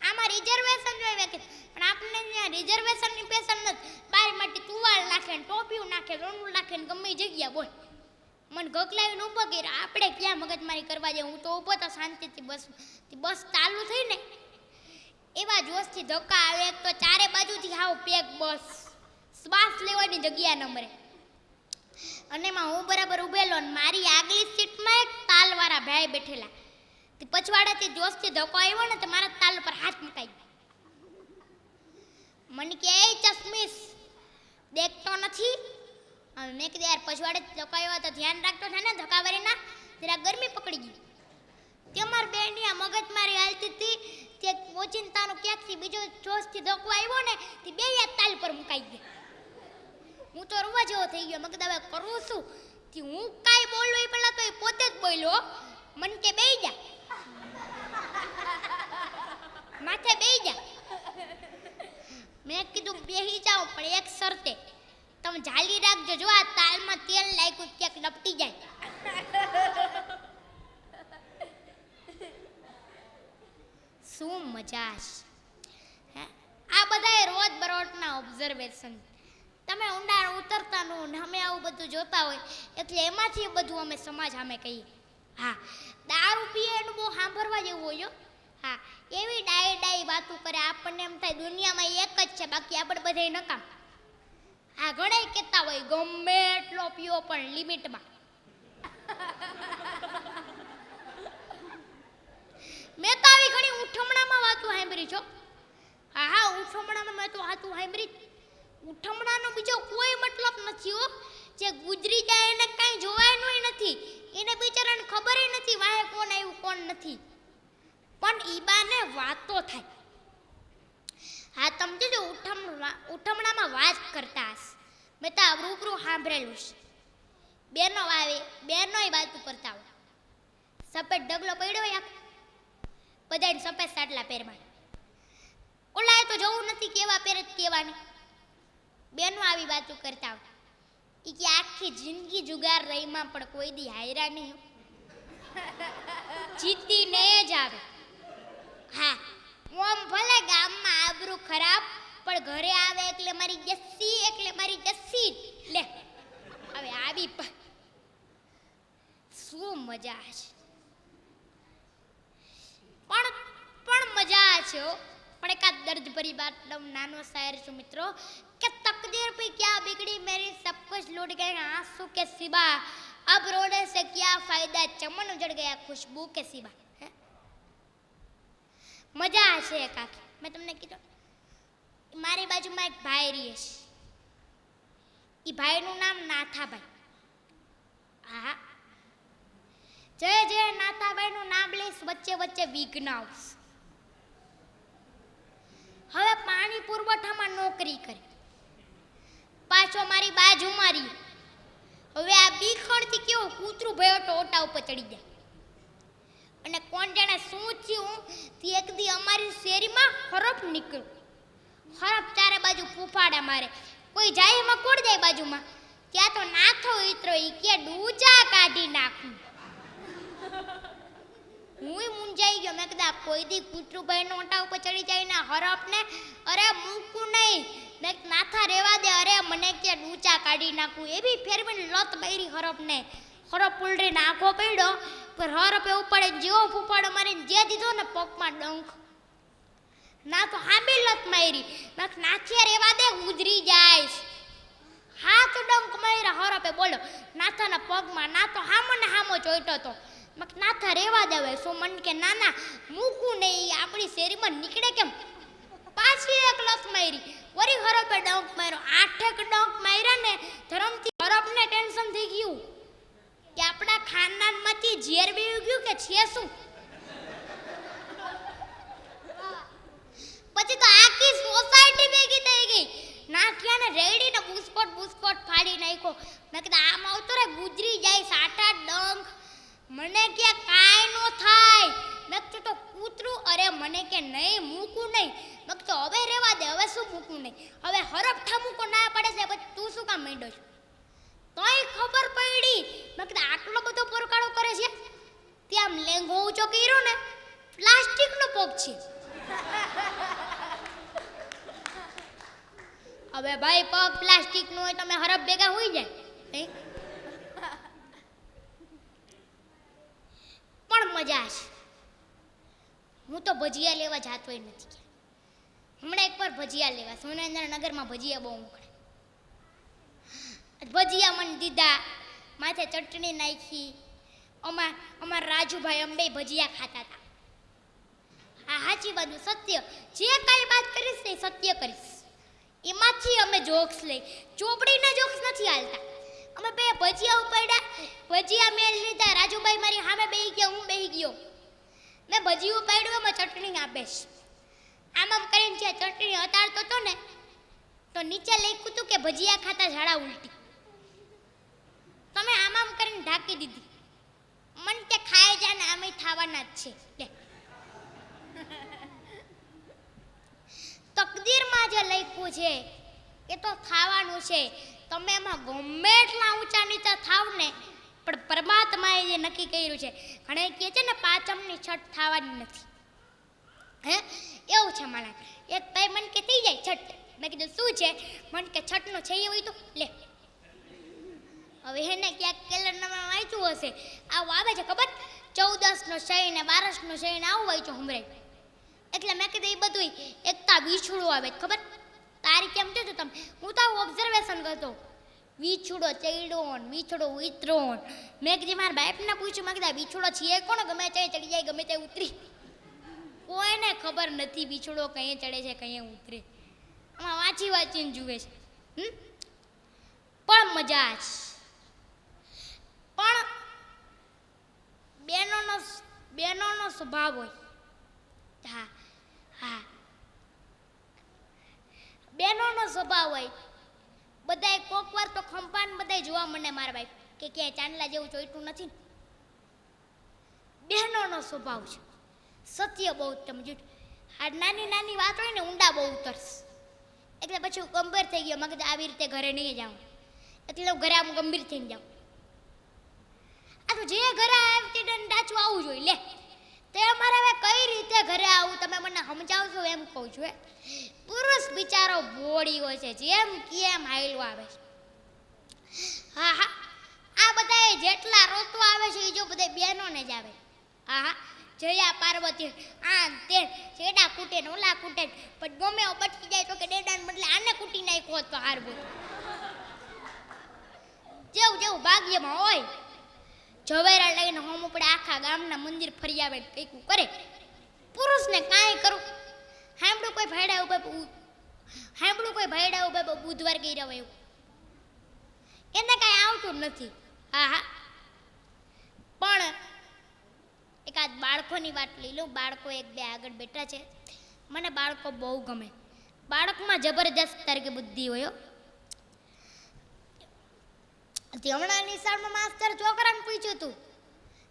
આમાં રિઝર્વેશન જોઈએ કે પણ આપણે ત્યાં રિઝર્વેશનની પેશન નથી. બાર માટે ટુવાલ નાખે ને ટોપિયું નાખે રોનું નાખે ને ગમે જગ્યા બોલ. મને ગકલાવીને ઊભો કર્યો. આપણે ક્યાં મગજમારી કરવા જાય. હું તો ઊભો તો શાંતિથી બસ ચાલુ થઈ ને એવા જોશથી ધક્કા આવે. એક તો ચારે બાજુથી હાવ પેક બસ, શ્વાસ લેવાની જગ્યા ન મળે. અને એમાં હું બરાબર ઊભેલો ને મારી આગલી સીટમાં એક તાલવાળા ભાઈ બેઠેલા. પછવાડાથી જોશથી ધક્કો આવ્યો ને તો મારા તાલ પર હાથ મુકાઈ ગયો. મને કે એ ચશ્મીશ દેખતો નથી. હવે મેં કીધું યાર પછવાડેથી ધક્કો આવ્યો તો ધ્યાન રાખતો થાય ને ધક્કાવારીના, જરા ગરમી પકડી ગઈ. તે મારા બેની આ મગજ મારી હાલતી હતી. તે ઓચિંતાનો ક્યાંકથી બીજો જોશથી ધક્કો આવ્યો ને તે બે તાલ પર મુકાઈ ગયા. હું તો રૂવા જેવો થઈ ગયો. મેં કીધું હવે કરવું શું? હું કાંઈ બોલું એ પહેલાં તો એ પોતે જ બોલ્યો. મને કે બેહી જા, માથે બેહી જા. મેં કીધું બેહી જાઓ પણ એક શરતે, તમે જાલી રાખજો. જો આ તાલમાં તેલ લાગ્યું ક્યાંક લપટી જાય. શું મજા છે. આ બધા રોજ બરોજના ઓબ્ઝર્વેશન. તમે ઊંડા ઉતરતા નો ને અમે આવું બધું જોતા હોય એટલે એમાંથી બધું અમે સમાજ સામે કહીએ. હા, દારૂ પીએ એનું બહુ સાંભળવા જેવું હોય. હા, એવી ડાઈ વાતો કરે આપણને એમ થાય દુનિયામાં એક જ છે, બાકી આપણે બધા નકામ. હા, ઘણા કહેતા હોય ગમે એટલો પીવો પણ લિમિટમાં. મેં તો આવી ઘણી ઉઠમણામાં વાતો સાંભળી છો. હા, ઉઠમણામાં મેં તો વાતો સાંભળી. ઉઠમણાનો બીજો કોઈ મતલબ નથી હો. જે ગુજરી જાય એને કાંઈ જોવાનું નથી. એને બિચારાને ખબર નથી વાહે કોણ આવ્યું કોણ નથી. પણ ઈબાને વાતો થાય. હા, તમે જો ઉઠમણામાં વાત કરતા હશે. મેં તો રૂબરૂ સાંભળેલું છે. બેનો આવે, બેનોય વાતો કરતા હોય. સફેદ ઢગલો પડ્યો હોય, બધાને સફેદ સાટલા પહેરવા. ઓલાએ તો જવું નથી કેવા પહેરે કેવાની. બેનો આવી વાતો કરતા હોય. એ કે આખી જિંદગી જુગાર રહીમાં પણ કોઈ દી હાયરા નહીં, જીતીને જ આવે. હા, ઓમ ભલે ગામમાં આબરૂ ખરાબ પણ ઘરે આવે એટલે મારી જસ્સી, એટલે મારી જસ્સી લે. હવે આવી શું મજા છે. પણ મજા છે. પણ એકાદ દર્દ ભરી બાત નાનો શાયર છું મિત્રો કે तकदीर पे क्या बिगड़ी मेरी सब कुछ लूट गए आंसू के सिवा अब रोने से क्या फायदा चमन उजड़ गया खुशबू के सिवा. મજા છે કાકી. મેં તમને કીધું મારી બાજુમાં એક ભાઈ રહે છે. એ ભાઈનું નામ નાથાભાઈ. હા, જે નાથાભાઈનું નામ લઈશ વચ્ચે વચ્ચે વિઘ્ન આવશે. હવે પાણી પુરવઠામાં નોકરી કરી, પાછો મારી બાજુમાં રહી. હવે આ બીખણથી કેવું કૂતરું ભયો તો ઓટા ઉપર ચડી જાય. અને કોણ જાણે શું થયું તે એક દી અમારી શેરીમાં હરફ નીકળ્યું. હરફ ચારે બાજુ ફૂફાડા મારે. કોઈ જાય એમાં કોણ જાય બાજુમાં? ત્યાં તો નાથો ઇતરો ઈ કે ડૂજા કાઢી નાખું. હુંય મૂંઝાઈ ગયો. મેં કીધું કોઈ દી કૂતરું ભાઈનો ઓંટા ઉપર ચડી જાય ને હરપ ને અરે મૂકું નહીં. મેં નાથા રેવા દે. અરે મને કે ઊંચા કાઢી નાખું એવી ફેરવીને લત બૈરી હરપ ને હરપ ઉલડી નાખો પડ્યો. પણ હરપે ઉપાડે જેવો ફૂફાડો મારીને જે દીધો ને પગમાં ડંખ ના તો હાબી લત મારી. મેં નાથિયા રેવા દે ઉજરી જાય. હાથ ડંક માર્યા હરપે. બોલો નાથાના પગમાં. ના તો હામો ને હામો જોઈતો તો. મેં નાથા રેવા દેવાય. સો મન કે ના ના મૂકું નહીં આપણી શેરીમાં નીકળે કેમ. પાછી એક લત મારી. વરી હરપે ડંક માર્યો. 8 ડંક માર્યા ને ધરમથી હરપને ટેન્શન થઈ ગયું કે આપણા ખાનદાનમાંથી ઝેર બેહી ગયું કે છે શું. પછી તો આખી સોસાયટી ભેગી થઈ ગઈ. નાખ્યાને રેડીને બુસ્કોટ ફાડી નાખ્યો. મેં કીધું આમ આવતો રે ગુજરી જાય 8 ડંક. મને કે કાંઈ નો થાય. મેં કીધું તો કૂતરું. અરે મને કે નહીં મૂકું નહીં. મેં કીધું હવે રેવા દે. હવે શું મૂકું નહીં. હવે હરપ ઠામુકો ના પડે છે. પછી તું શું કામ માંડ્યો છો. તોય ખબર પડી. મેં કીધું આટલો બધો પરકાળો કરે છે. ત્યાં લેંગો ઊંચો કર્યો ને પ્લાસ્ટિકનો પગ છે. હવે ભાઈ પગ પ્લાસ્ટિક નો હોય તમે હરપ ભેગા હોઈ જાય. પણ મજા છે. હું તો ભજીયા લેવા જાતો નથી. હમણાં એકવાર ભજીયા લેવા સુરેન્દ્રનગરમાં ભજીયા બહુ ઉખડે. ભજીયા મને દીધા. માથે ચટણી નાખી. અમાર રાજુભાઈ અંબે ભજીયા ખાતા હતા. હા સાચી વાત સત્ય. જે કાંઈ વાત કરીશ ને સત્ય કરીશ. એમાંથી અમે જોક્સ લઈ. ચોપડીના જોક્સ નથી હાલતા. અમે બે ભજીયા ઉપાડ્યા. ભજીયા મેં લીધા. રાજુભાઈ મારી સામે બેહી ગયા. હું બેહી ગયો. મેં ભજીયું ઉપાડ્યું. એમાં ચટણી આપે છે. આમ આમ કરીને જે ચટણી હતાડતો હતો ને તો નીચે લખ્યું હતું કે ભજીયા ખાતા ઝાડા ઉલટી. તમે આમ આમ કરીને ઢાંકી દીધી. મન કે ખાય જા ને આમે થવાના જ છે. લે તકદીરમાં જે લખ્યું છે એ તો થવાનું છે. તમે એમાં ગમે એટલા ઊંચા નીચા થાવ ને પણ પરમાત્માએ જે નક્કી કર્યું છે. ઘણા કહે છે ને પાંચમની છઠ થવાની નથી. હે એવું છે મારા. એક ભાઈ મન કે થઈ જાય છઠ. મેં કીધું શું છે. મન કે છઠનો છે એ હોય તો લે. હવે એને ક્યાંક કેલેન્ડરમાં વાંચ્યું હશે. આવું આવે છે ખબર 14નો શય ને 12નો શય ને આવું વાંચ્યું હમણાં. એટલે મેં કીધું એ બધું એકતા વિછુડો આવે ખબર. તારી કેમ થયું તમે. હું તો ઓબ્ઝર્વેશન કરતો. વિછુડો ચડ્યો ને વિછુડો ઉતરો. મેં કીધું મારા બાપને પૂછ્યું. મેં કીધું વિછુડો છે કોણ. ગમે ત્યાં ચડી જાય ગમે ત્યાં ઉતરી. કોઈને ખબર નથી વિછુડો કઈ ચડે છે કઈ ઉતરે. આમાં વાંચીને જુએ છે. પણ મજા છે. પણ બેનોનો સ્વભાવ હોય. હા હા બેનોનો સ્વભાવ હોય. બધાય કોક વાર તો ખંપાન બધાય જોવા મને મારા ભાઈ કે ક્યાંય ચાંદલા જેવું ચોઈટું નથી. બહેનોનો સ્વભાવ છે. સત્ય બહુ તમે જૂઠ. આ નાની નાની વાત હોય ને ઊંડા બહુ ઉતરશે. એટલે પછી હું ગંભીર થઈ ગયો. મેં કીધું આવી રીતે ઘરે નહીં જાઉં. એટલે હું ઘરે આમ ગંભીર થઈને જાઉં. આ તો જે ઘરે આવતી ડાચું આવવું જોઈએ. લે તે અમારે હવે કઈ રીતે ઘરે આવું તમે મને સમજાવશો એમ કહું છું. પુરુષ બિચારો બોડી હોય છે. જેમ કેમ હાઈલો આવે છે. હા હા આ બધા જેટલા રોતવા આવે છે એ જો બધા બહેનોને જ આવે. હા હા જયા પાર્વતી આ તે છેડા કૂટે ને ઓલા કૂટે. પણ ગમે એવો બચી જાય તો કે ડેડાને બદલે આને કૂટી નાખ્યો તો હારવું. જેવું જેવું ભાગ્યમાં હોય. ઝવેરા લઈને હોમ ઉપડે આખા ગામના મંદિર ફરી આવે કંઈક કરે. પુરુષને કાંઈ કરું. હાંભળું કોઈ ભાઈડા ઉભે બુધવાર ગઈ રહ્યો એવું. એને કાંઈ આવતું નથી. હા હા પણ એકાદ બાળકોની વાત લઈ લઉં. બાળકો એક બે આગળ બેઠા છે. મને બાળકો બહુ ગમે. બાળકમાં જબરજસ્ત તરીકે બુદ્ધિ હોય. હમણાં નિશાળમાં માસ્ટર છોકરાને પૂછ્યું હતું.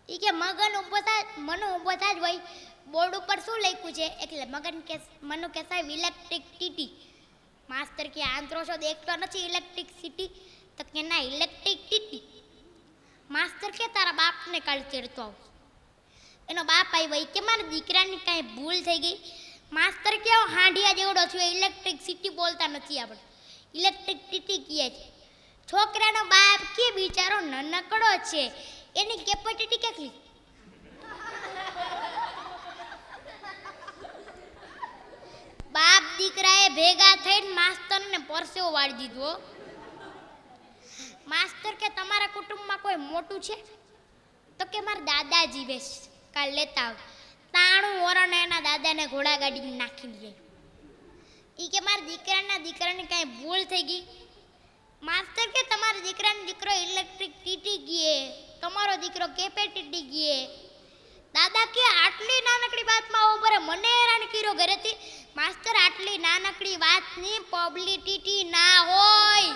એ કે મગન મનો ઊભો થાય જ ભાઈ બોર્ડ ઉપર શું લખ્યું છે. એટલે મનો કહેતા ઇલેક્ટ્રિક ટીટી. માસ્ટર કે આંતરો છો દેખતો નથી ઇલેક્ટ્રિસિટી. તો કે ના ઇલેક્ટ્રિક ટીટી. માસ્ટર કે તારા બાપને કાલ ચેડતો આવ. એનો બાપ આવ્યો કે મારા દીકરાની કાંઈ ભૂલ થઈ ગઈ. માસ્તર કેવો હાંડિયા જેવડો થયો, ઇલેક્ટ્રિસિટી બોલતા નથી આપણે, ઇલેક્ટ્રિસિટી કહે છે. છોકરાનો બાપ કે બિચારો નાનકડો છે, એની કેપેસિટી કેટલી? બાપ દીકરાએ ભેગા થઈને માસ્તરને પરસેવો વાળી દીધો. માસ્તર કે તમારા કુટુંબમાં કોઈ મોટું છે? તો કે મારા દાદાજી વેશ કાલ લેતા આવ. 93 વરણ એના દાદાને ઘોડા ગાડી નાખી દે. ઈ કે મારા દીકરાની કાંઈ ભૂલ થઈ ગઈ? માસ્તર કે તમારા દીકરો ઇલેક્ટ્રિક ટીટી ગયે, તમારો દીકરો કેપેસિટી ગયે. દાદા કે આટલી નાનકડી વાતમાં ઉપર મને હેરાન કર્યો ઘરેથી. માસ્તર આટલી નાનકડી વાતની પબ્લિસિટી ના હોય.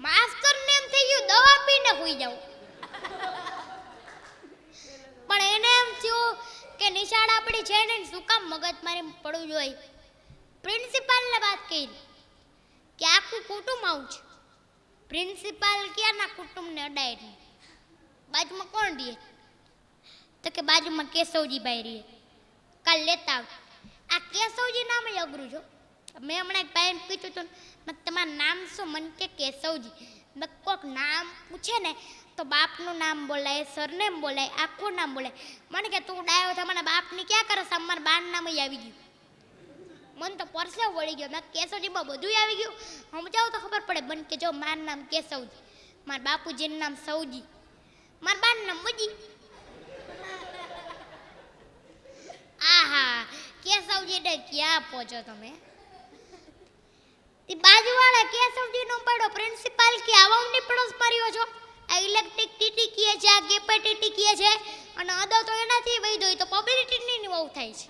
માસ્તર ને એમ થઈ ગયું દવા પીને હોઈ જાવ. પણ એને એમ થયું કે નિશાળ આપણી છે ને શું કામ મગજ મારી પડવું જોઈએ. પ્રિન્સિપાલને વાત કરી કે આખું કુટુંબ આવું છે. પ્રિન્સિપાલ ક્યાંના કુટુંબને અડાય નહીં. બાજુમાં કોણ રહે? તો કે બાજુમાં કેશવજીભાઈ રહે. કાલ લેતા આવ. આ કેશવજી નામ અઘરું છો. મેં હમણાં એક ભાઈને પૂછ્યું હતું, તમારું નામ શું? મને કે કેશવજી. મેં કોઈક નામ પૂછે ને તો બાપનું નામ બોલાય, સરનેમ બોલાય, આખું નામ બોલાય. મને કે તું ડાયો તમારા બાપની ક્યાં કરે? અમારા બાનું નામ આવી ગયું. મને તો પરસેવ વળી ગયો. મેં કેશવજીમાં બધું આવી ગયું. સમજાવું તો ખબર પડે. બન કે જો મારું નામ કેશવજી, મારા બાપુજીનું નામ સૌજી, મારા બાનું નામ બજી. આહા કેશવજી ને ક્યાં પહોંચો તમે? બાજુવાળા કેશવજી નો પડો પ્રિન્સિપાલ કે આવમની પડોશ માર્યો છો. આ ઇલેક્ટ્રિક ટીટી કહે છે, આ કેપેસિટી કહે છે, અને અદો તો એનાથી વહી દોય તો પબ્લિસિટી ની બહુ થાય છે.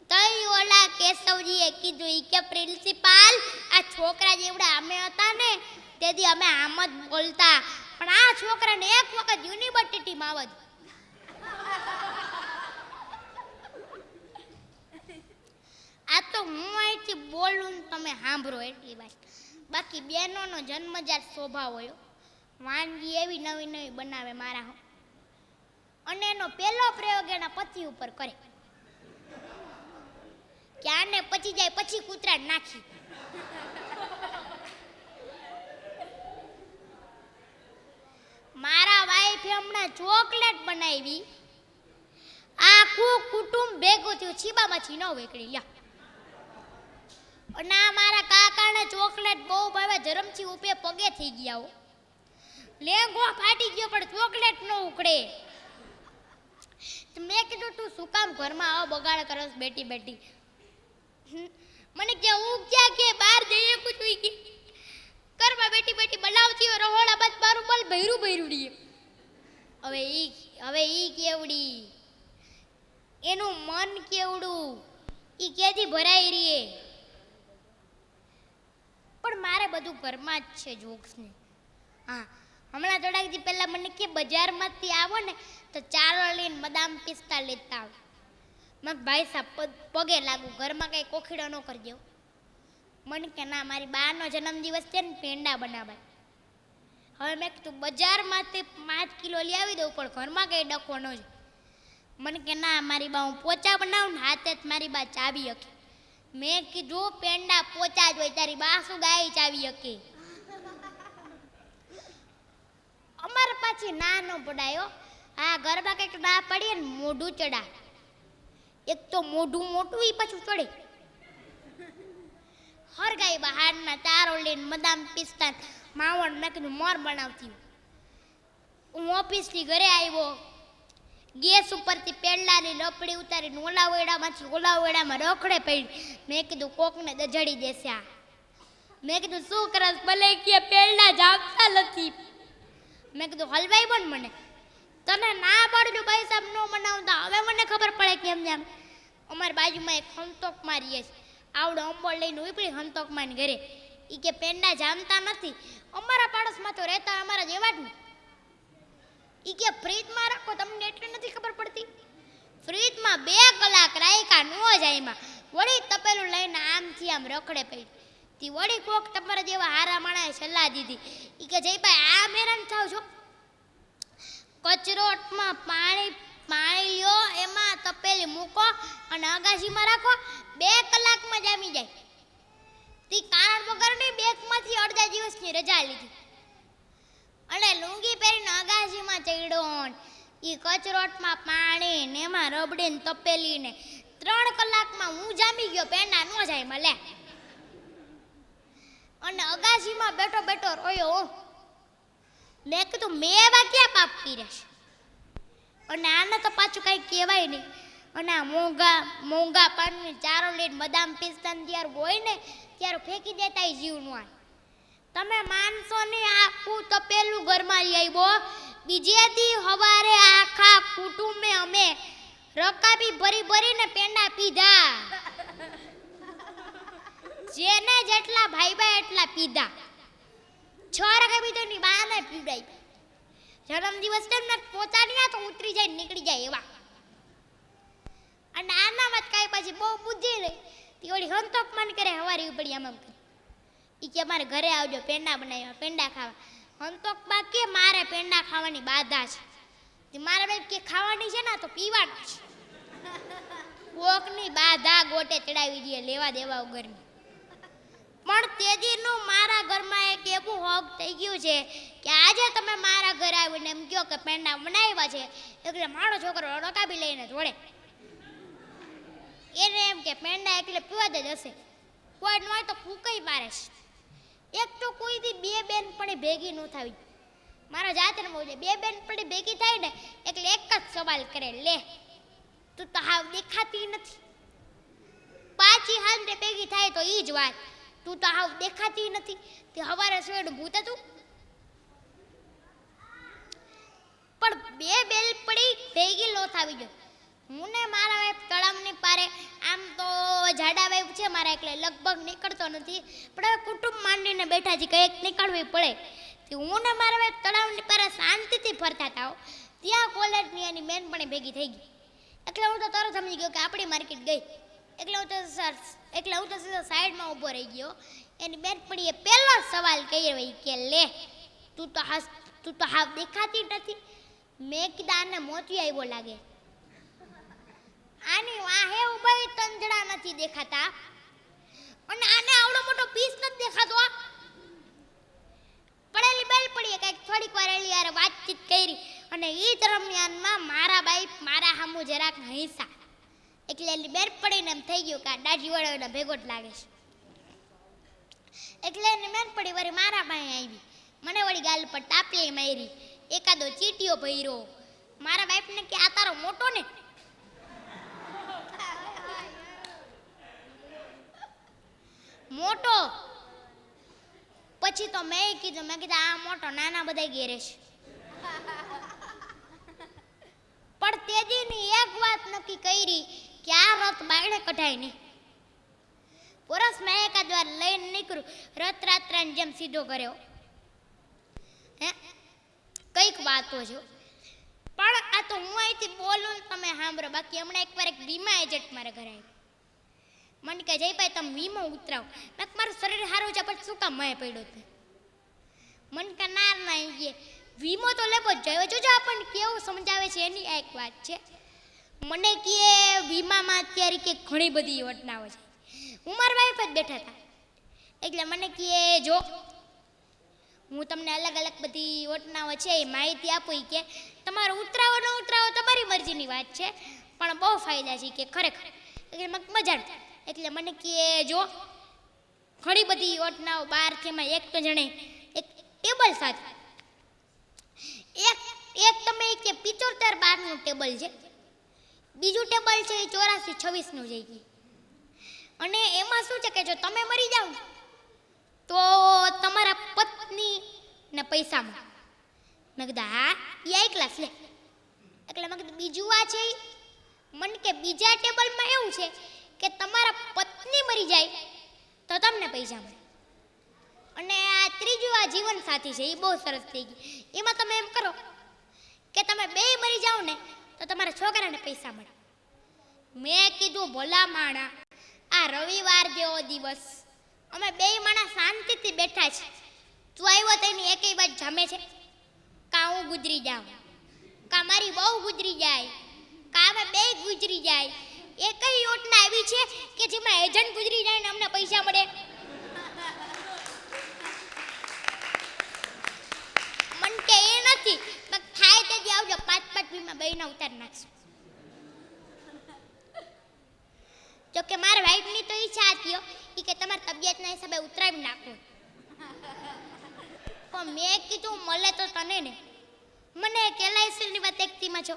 તઈ ઓલા કેશવજીએ કીધું કે પ્રિન્સિપાલ આ છોકરા જેવડા અમે હતા ને તેથી અમે આમ જ બોલતા, પણ આ છોકરાને એક વખત યુનિવર્સિટીમાં આવજ. આ તો હું અહીંથી બોલું ને તમે સાંભળો એટલી વાત. બાકી બહેનોનો જન્મજાત સ્વભાવ હોય. વાનગી એવી નવી નવી બનાવે મારા, અને એનો પહેલો પ્રયોગ એના પતિ ઉપર કરે કે આને પચી જાય પછી કૂતરા નાખી. મારા વાઈફે હમણાં ચોકલેટ બનાવી, આખું કુટુંબ ભેગું થયું, છીબામાંથી ન વેકડી લ્યા. અને મારા કાકાને ચોકલેટ બહુ ભાવે, ધરમથી ઉપે પગે થઈ ગયા. લેંગો ફાટી ગયો પણ ચોકલેટ ન ઉકળે. મેં કીધું તું શું કામ ઘરમાં આવો બગાડ કરસ બેટી બેટી? મને કે હું ક્યાં કે બહાર જઈએ કુછ હુઈ ગઈ. ઘરમાં બેટી બેટી બનાવતી હોય રહોડા બાદ મારું બલ ભૈરું ભૈરું રહીએ. હવે ઈ કેવડી, એનું મન કેવડું, ઈ કેથી ભરાઈ રહીએ. પણ મારે બધું ઘરમાં જ છે જોક્સ ને. હા હમણાં થોડાક દી પહેલા મને કે બજારમાંથી આવો ને તો ચારો લઈને બદામ પિસ્તા લેતા આવો. મેં ભાઈ સાહેબ પગે લાગુ, ઘરમાં કઈ કોખીડો ન કરી દેવો. મને કે ના મારી બાનો જન્મદિવસ છે ને પેંડા બનાવાય. હવે મેં કીધું બજારમાંથી 5 કિલો લઈ આવી દઉં પણ ઘરમાં કઈ ડખો ન છે. મને કે ના મારી બા હું પોચા બનાવું ને હાથે જ મારી બા ચાવી હકે. મેં કીધું પેંડા પોચા જ હોય, તારી બા શું ગાય ચાવી હકે? અમારે પાછી ના ન પડાયો. હા ગરબા કંઈક ના પડીએ ને મોઢું ચડા. એક તો મોઢું મોટું એ પાછું ચડે. હરગાઈ બહારના ચારો લઈને બદામ પિસ્તા માવણ મેં કીધું મોર બનાવતી. હું ઓફિસથી ઘરે આવ્યો, ગેસ ઉપરથી પેંડાની લપડી ઉતારીને ઓલા વેડામાંથી ઓલા વેડામાં રખડે પડી. મેં કીધું કોકને દજડી દેશે આ. મેં કીધું શું કરસ? ભલે કે પેંડા જામતા નથી. મેં કીધું હલવાઈ બન મને. તને ના પાડજો ભાઈ સાહેબ નો બનાવતા. હવે મને ખબર પડે કેમ જામ. અમારી બાજુમાં એક હંતોક મારીએ છે, આવડો અંબોળ લઈને ઉપડી હંતોક મારી ઘરે. એ કે પેંડા જામતા નથી. અમારા પાડોશમાં તો રહેતા અમારા જેવા જ ને. એ કે ફ્રીજમાં રાખો, તમને એટલી નથી ખબર પડતી? ફ્રીજમાં 2 કલાક રાખ્યા નો જાય એમાં વળી તપેલું લઈને આમથી આમ રખડે પડી. તી વળી કોક તમારા જેવા હારા માણાએ સલાહ દીધી ઈ કે જયભાઈ આ હેરાન થાવ છો કચરોટમાં પાણી લ્યો એમાં તપેલી મૂકો અને અગાશીમાં રાખો 2 કલાકમાં જામી જાય તી કારણ વગરની બેગમાંથી અડધા દિવસની રજા લીધી અને લુંગી પહેરીને અગાશીમાં ચડ્યો ઈ કચરોટમાં પાણી ને એમાં રબડી ને તપેલી ને 3 કલાકમાં હું જામી ગયો પેંડા ન જાય મલે અને અગાશીમાં બેઠો બેઠો રોયો મેં કીધું મેં એવા ક્યાં પાપ કર્યા છે અને આને તો પાછું કાંઈ કહેવાય નહીં અને આ મોંઘા પાનની ચારો લઈને બદામ પિસ્તાને ત્યાર હોય ને ત્યારે ફેંકી દેતા જીવનું આ તમે માનશો નહીં આખું તપેલું ઘરમાં લઈ આવ્યો બીજે દી સવારે આખા કુટુંબે અમે રકાબી ભરી ભરીને પેંડા પીધા જેને જેટલા ભાઈ એટલા પીધા 6 રકાબી તો ની બાને પીવડાઈ જન્મદિવસ તેમને પોતાની તો ઉતરી જાય નીકળી જાય એવા અને આનામાં કાંઈ પાછી બહુ બુદ્ધિ રહી તી ઓલી હંતક મન કરે હવારી ઉપડી આમ ઈ કે મારે ઘરે આવજો પેંડા બનાવ્યા પેંડા ખાવા હંતક બા કે મારે પેંડા ખાવાની બાધા છે મારા બેન કે ખાવાની છે ને તો પીવાની છે કોકની બાધા ગોટે ચડાવી દે લેવા દેવા વગરની પણ તેદીનું મારા ઘરમાં એક એવું હોગ થઈ ગયું છે કે આજે તમે મારા ઘરે આવીને એમ કહો કે પેંડા બનાવ્યા છે એટલે મારો છોકરો રકાબી લઈને જોડે એને એમ કે પેંડા એટલે પીવા જ હશે કોઈ ન હોય તો ફૂંકાઈ મારે છે એક તો કોઈ દી 2 બેન પણ ભેગી ન થાવી મારા જાતને બહુ છે 2 બેન પણ ભેગી થાય ને એટલે એક જ સવાલ કરે લે તું તો હાવ દેખાતી નથી પાછી હાંજે ભેગી થાય તો ઈ જ વાત તું તો હાવ દેખાતી નથી તે હવારે સોયડું ભૂત હતું પણ 2 બેલ પડી ભેગી લો થાવી ગયો હું ને મારા વાઈફ તળાવની પારે આમ તો જાડા વાઈફ છે મારા એટલે લગભગ નીકળતો નથી પણ હવે કુટુંબ માંડીને બેઠા છે કંઈક નીકળવી પડે તે હું ને મારા વાઈફ તળાવની પારે શાંતિથી ફરતા હતા ત્યાં કોલેજની એની બેનપણી ભેગી થઈ ગઈ એટલે હું તો તરત સમજી ગયો કે આપણી માર્કેટ ગઈ એટલે હું તો સીધો સાઈડમાં ઊભો રહી ગયો એની બેનપણીએ પહેલો સવાલ કર્યો કે લે તું તો હાવ દેખાતી નથી મેં કીધું આને મોતિયો આવ્યો લાગે આની વાહે ઉભી તંજડા નથી દેખાતા અને આને આવડો મોટો પીસ નથી દેખાતો પડેલી બેલ પડી કઈક થોડીક વાર એલી યાર વાતચીત કરી અને ઈ દરમિયાનમાં મારા બાઈ મારા સામું જરાક હૈસા એટલે એની બેલ પડીને એમ થઈ ગયું કે આ દાઢી વાળો ભેગો જ લાગે છે એટલે એની બેન પડી વળી મારા પાસે આવી મને વળી ગાલ પર ટાપલી મારી એકાદો ચીટીઓ ભર્યો મારા બાઈપને કે આ તારો મોટો ને મોટો પછી તો મેં કીધું આ મોટો નાના બધા ઘેરે છે પણ તેજીની એક વાત નક્કી કરી કે આ રથ બાયણે કઢાય નહીં પરસ મેં એકાદ વાર લઈને નીકળું રથ રાત્રાની જેમ સીધો કર્યો હે કઈક વાતો છે પણ આ તો હું અહીંથી બોલું તમે સાંભળો બાકી હમણાં એકવાર એક વીમા એજન્ટ મારા ઘરે આવી મને કહે જયભાઈ તમે વીમો ઉતરાવો મેં મારું શરીર સારું છે પણ શું કામ મેં પડ્યો છે મને કે ના એ વીમો તો લેવો જ જોઈએ જોજો આપણને કેવું સમજાવે છે એની આ એક વાત છે મને કે વીમામાં અત્યારે કે ઘણી બધી યોજનાઓ છે હું મારા વાઈફ જ બેઠા હતા એટલે મને કે જો હું તમને અલગ અલગ બધી યોજનાઓ છે એ માહિતી આપું કે તમારો ઉતરાવો ન ઉતરાવો તમારી મરજીની વાત છે પણ બહુ ફાયદા છે કે ખરેખર એટલે મજા એટલે મને કે જો ઘણી બધી યોજનાઓ બહારથી એમાં એક તો જણે એક ટેબલ સાથે એક તમે કે 75 બારનું ટેબલ છે બીજું ટેબલ છે એ 84 26નું છે અને એમાં શું છે કે જો તમે મરી જાઓ તો તમારા પત્ની ને પૈસા મળે મેં કીધું હા એ એક ક્લાસ લે એટલે મેં કીધું બીજું આ છે મને કે બીજા ટેબલમાં એવું છે કે તમારા પત્ની મરી જાય તો તમને પૈસા મળે અને આ ત્રીજું આ જીવન સાથી છે એ બહુ સરસ થઈ ગઈ એમાં તમે એમ કરો કે તમે બે મરી જાઓ ને તો તમારા છોકરાને પૈસા મળે મેં કીધું ભલા માણા આ રવિવાર જેવો દિવસ અમે બેય માણસ શાંતિથી બેઠા છે. તું આવ્યો તો એની એકેય વાત જમે છે? કા હું ગુજરી જાઉં, કા મારી બહુ ગુજરી જાય, કા અમે બેય ગુજરી જાય. એકય યોજના એવી છે કે જેમાં એજન્ટ ગુજરી જાય ને અમને પૈસા મળે? મન કે એ નથી. થાય તે જ આવજો, 5-5 વીમાં બેયના ઉતાર નાખશું. જોકે મારા વાઈફની તો ઈચ્છા હતી ઈ કે તમારી તબિયતના હિસાબે ઉતરાવી નાખો. પણ મેં કીધું મળે તો તને ને. મને કેલાઈસની વાત એકતીમાં છો.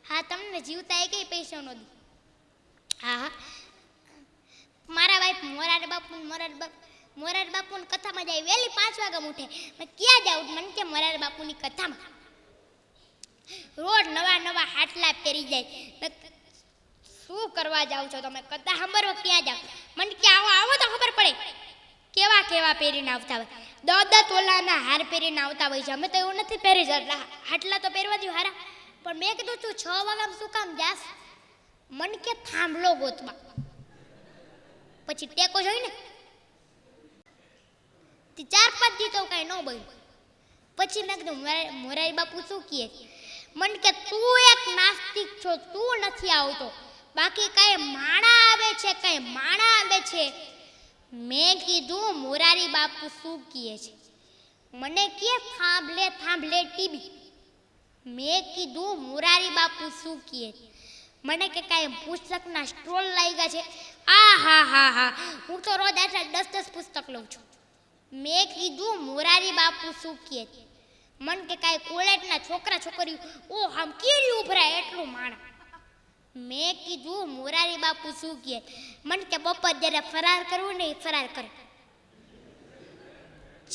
હા તમને જીવતા એ કઈ પૈસા ન દી. હા મારા વાઈફ મોરાર બાપુની કથામાં જાય વહેલી 5 વાગે ઉઠે. મેં ક્યાં જાઉં? મને કે મોરાર બાપુની કથામાં. રોજ નવા હાટલા પહેરી જાય. શું કરવા જાવ છો તમે? કથા સાંભળવા ક્યાં જાવ? મને કે આવો તો ખબર પડે કેવા પહેરીને આવતા હોય. 10 તોલાના હાર પહેરીને આવતા હોય છે. અમે તો એવું નથી પહેરી જતા. હાટલા તો પહેરવા દઉં હારા. પણ મેં કીધું તું 6 વાગ્યામાં શું કામ જાસ? મન કે થાંભલો ગોતવા. પછી ટેકો જોઈ ને 4-5 દી તો કઈ ન બોલ્યું. પછી મેં કીધું મોરારી બાપુ શું કહે? મન કે તું એક નાસ્તિક છો, તું નથી આવતો. બાકી કઈ માણા આવે છે. મેં કીધું મોરારી બાપુ શું કહે છે? મને કે થાંભલે ટીબી. મેં કીધું મોરારી બાપુ શું કહે? મને કે કાંઈ પુસ્તકના સ્ટોલ લાગ્યા છે. હા હું તો રોજ આટલા 10 પુસ્તક લઉં છું. મેં કીધું મોરારી બાપુ શું કહે? મન કે કાંઈ કોલેજના છોકરા છોકરીઓ આમ કેરી ઉભરાય એટલું માણા. મેં કીધું મોરારી બાપુ શું કહે? મન કે બપોર જ્યારે ફરાર કરવું ને એ ફરાર કરે.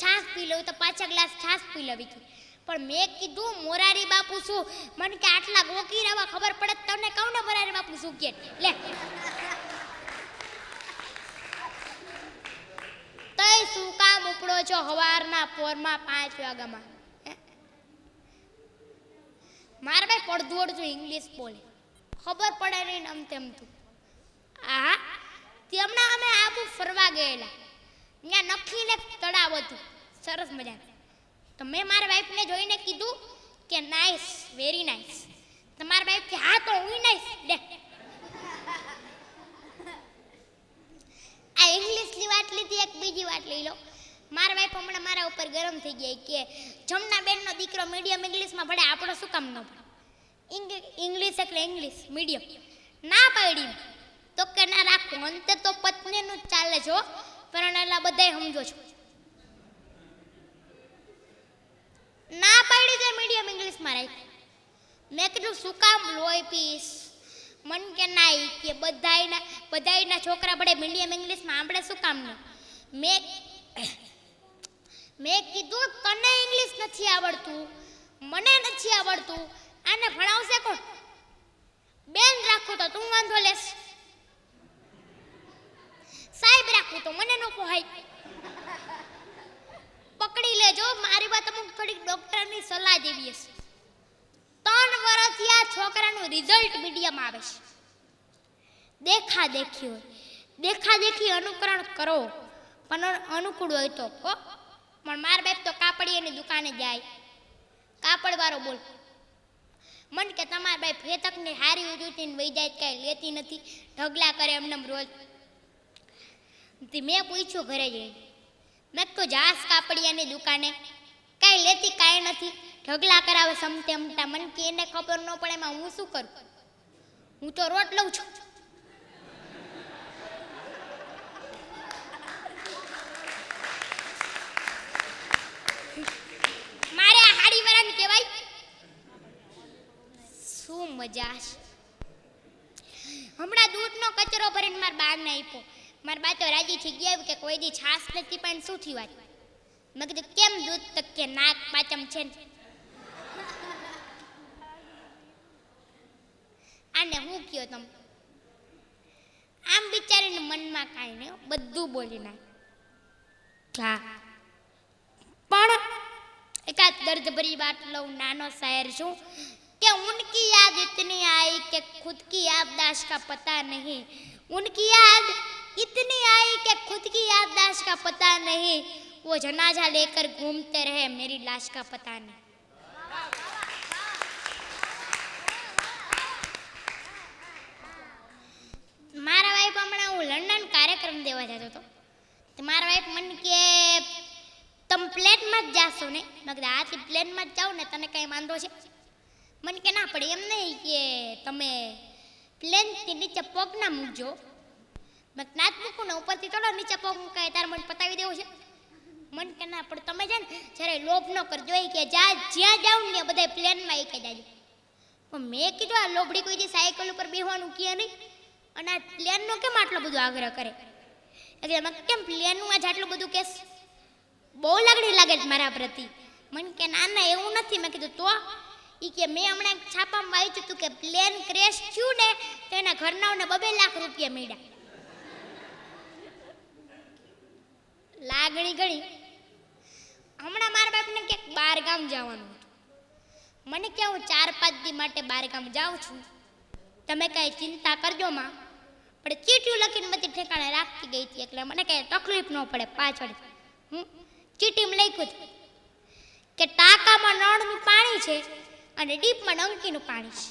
છાશ પી લો તો 5 ગ્લાસ છાશ પી લેવી. પણ મેં કીધું મોરારી બાપુ શું? મને કે આટલા ગોકી રહેવા ખબર પડે તમને કહું ને મોરારી બાપુ શું કહે. લે તઈ શું કામ ઉપડો છો સવારના પોરમાં 5 વાગ્યામાં? મારા ભાઈ પડધું અડધું ઇંગ્લિશ બોલે, ખબર પડે નહીં આમ તેમ તું. તેમના અમે આબુ ફરવા ગયેલા. ત્યાં નખીને તળાવ હતું સરસ મજાનું. તો મેં મારા વાઈફને જોઈને કીધું કે નાઈસ, વેરી નાઈસ. તો મારા વાઈફ કે હા તો હું નાઈસ. લે આ ઇંગ્લિશની વાત લીધી. એક બીજી વાત લઈ લો. મારા વાઈફ હમણાં મારા ઉપર ગરમ થઈ ગયા કે જમના બેનનો દીકરો મીડિયમ ઇંગ્લિશમાં ભણે, આપણો શું કામ ન ભણે? ઇંગ્લિશ એટલે ઇંગ્લિશ મીડિયમ. ના પાડી તો કે ના રાખો. અંતે તો પત્નીનું જ ચાલે છો, પરણેલા બધાય સમજો છો. ના પાડી તો મીડિયમ ઇંગ્લિશમાં રાખ. મેં કીધું શું કામ લોહી પીસ? મન કે ના કે બધાયના છોકરા ભણે મીડિયમ ઇંગ્લિશમાં, આપણે શું કામ નહીં? મેં કીધું તને ઇંગ્લિશ નથી આવડતું, મને નથી આવડતું, આને ભણાવશે કોણ? બેન રાખું તો તું વાંધો લેસ, સાહેબ રાખું તો મને ન પોહાય. પકડી લેજો મારી વાત અમુક થોડીક ડોક્ટરની સલાહ જેવી હશે. 3 વર્ષથી આ છોકરાનું રિઝલ્ટ મીડિયમ આવે છે. દેખાદેખી અનુકરણ કરો પણ અનુકૂળ હોય તો. પણ માર બાપ તો કાપડીની દુકાને જાય, કાપડવાળો બોલ. મન કે તમાર બાપ ફેતકને હારી ઉજુતીને વહી જાય, કાંઈ લેતી નથી, ઢગલા કરે એમને રોજ. મેં પૂછ્યું ઘરે જઈને, મેં તો જાસ કાપડિયાની દુકાને, કાંઈ લેતી કાંઈ નથી, ઢગલા કરાવે સમતે અમતા. મન કે એને ખબર ન પડે એમાં હું શું કરું? હું તો રોટ લઉં છું. મારે આ હાડી વાળાને કહેવાય શું મજા છે. હમણાં દૂધનો કચરો ભરીને મારા બાને આપ્યો. મારા બા તો રાજી થઈ ગયા કે કોઈ દી છાસ નથી પણ શું થી વાત. મેં કીધું કેમ દૂધ? તક કે નાક પાચમ છે ને. આને હું કયો તમે? આમ બિચારીને મનમાં કાંઈ નહીં, બધું બોલી નાખ. હા પણ એકાદ દર્દ ભરી વાત લઉં. નાનો શાયર છું કે ઉનકી યાદ इतनी आई कि खुद की याददाश्त का पता नहीं, उनकी याद इतनी आई कि खुद की याददाश्त का पता नहीं, वो जनाजा लेकर घूमते रहे, मेरी लाश का पता नहीं। મારા વાઈફ હમણાં હું લંડન કાર્યક્રમ દેવા જતો હતો, તો મારા વાઈફ મને કે તમે પ્લેનમાં જ જાશો ને? મેં કીધું આથી પ્લેનમાં જ જાઓ ને, તને કાંઈ વાંધો છે? મને કે ના પડે એમ નહીં કે તમે પ્લેનથી નીચે પગ ના મૂકજો. મેં નાચ મૂકું ને ઉપરથી થોડો નીચે પગ મૂકાય, તારે મને પતાવી દેવું છે? મને કે ના પણ તમે છે ને જ્યારે લોભ ન કરજો, એ કે જ્યાં જાઉં ને બધા પ્લેનમાં એ કે જાજો. પણ મેં કીધું આ લોબડી કોઈ દી સાયકલ ઉપર બેસવાનું કહે નહીં, અને આ પ્લેનનો કેમ આટલો બધો આગ્રહ કરે? એટલે મેં કેમ પ્લેનનું આજ આટલું બધું કેસ બહુ લાગણી લાગે છે મારા પ્રતિ? મને કે ના ના એવું નથી. મેં કીધું તો એ કે મેં હમણાં છાપામાં વાંચ્યું હતું કે પ્લેન ક્રેશ થયું ને તો એના ઘરનાઓને 2 લાખ રૂપિયા મળ્યા. લાગણી ઘણી. હમણાં મારા બાપને ક્યાંક બહાર ગામ જવાનું હતું. મને કે હું 4-5 દી માટે બહાર ગામ જાઉં છું, તમે કાંઈ ચિંતા કરજો માં. પણ ચીઠિયું લખીને બધી ઠેકાણે રાખતી ગઈ હતી, એટલે મને કાંઈ તકલીફ ન પડે પાછળ. ચીઠીમાં લખ્યું હતું કે ટાંકામાં નળનું પાણી છે અને ડીપમાં ડંકીનું પાણી છે.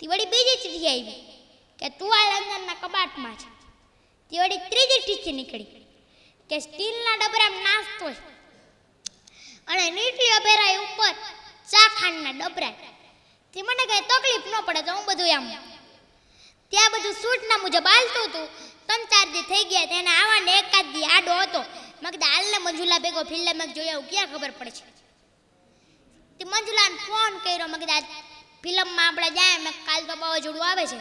તે વળી બીજી ચીઠી આવી કે તુવાલ અંદરના કબાટમાં છે. તે વળી ત્રીજી ચીઠી નીકળી કે સ્ટીલના ડબરામાં નાસ્તો છે અને નીટલી અભેરાય ઉપર ચાખાંડના ડબરા. તે મને કાંઈ તકલીફ ન પડે તો હું બધું આમ ત્યાં બધું સૂટના મુજબ હાલતું હતું. 3-4 દી થઈ ગયા, તેને આવાને એકાદ દી આડો હતો. મેં કીધું હાલને મંજુલા ભેગો ફિલ્મ જોઈ આવું, ક્યાં ખબર પડે છે. તે મંજુલાને ફોન કર્યો, મેં કીધું ફિલ્મમાં આપણે જાય. મેં કાલ તો વાવાઝોડું આવે છે,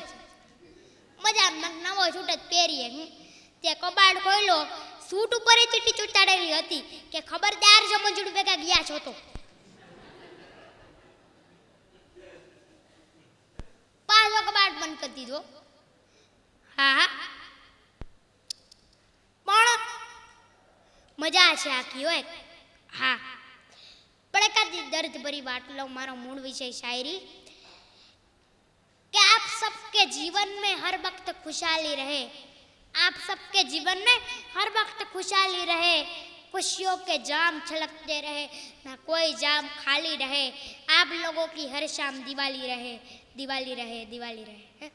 મજા નવો સૂટ જ પહેરીએ. તે કબાટ ખોલ્યો, સૂટ ઉપર ચીઠી ચોંટાડેલી હતી કે ખબરદાર જો મંજુલ ભેગા ગયા છો તો. પાછો કબાટ બંધ કરી દીધો. હા પણ મજા છે આખી હોય. હા પણ એકાદી દર્દ ભરી વાત લઉં. મારો મૂળ વિષય શાયરી कि आप सबके जीवन में हर वक्त खुशहाली रहे, आप सबके जीवन में हर वक्त खुशहाली रहे, खुशियों के जाम छलकते रहे, ना कोई जाम खाली रहे, आप लोगों की हर शाम दिवाली रहे, दिवाली रहे, दिवाली रहे.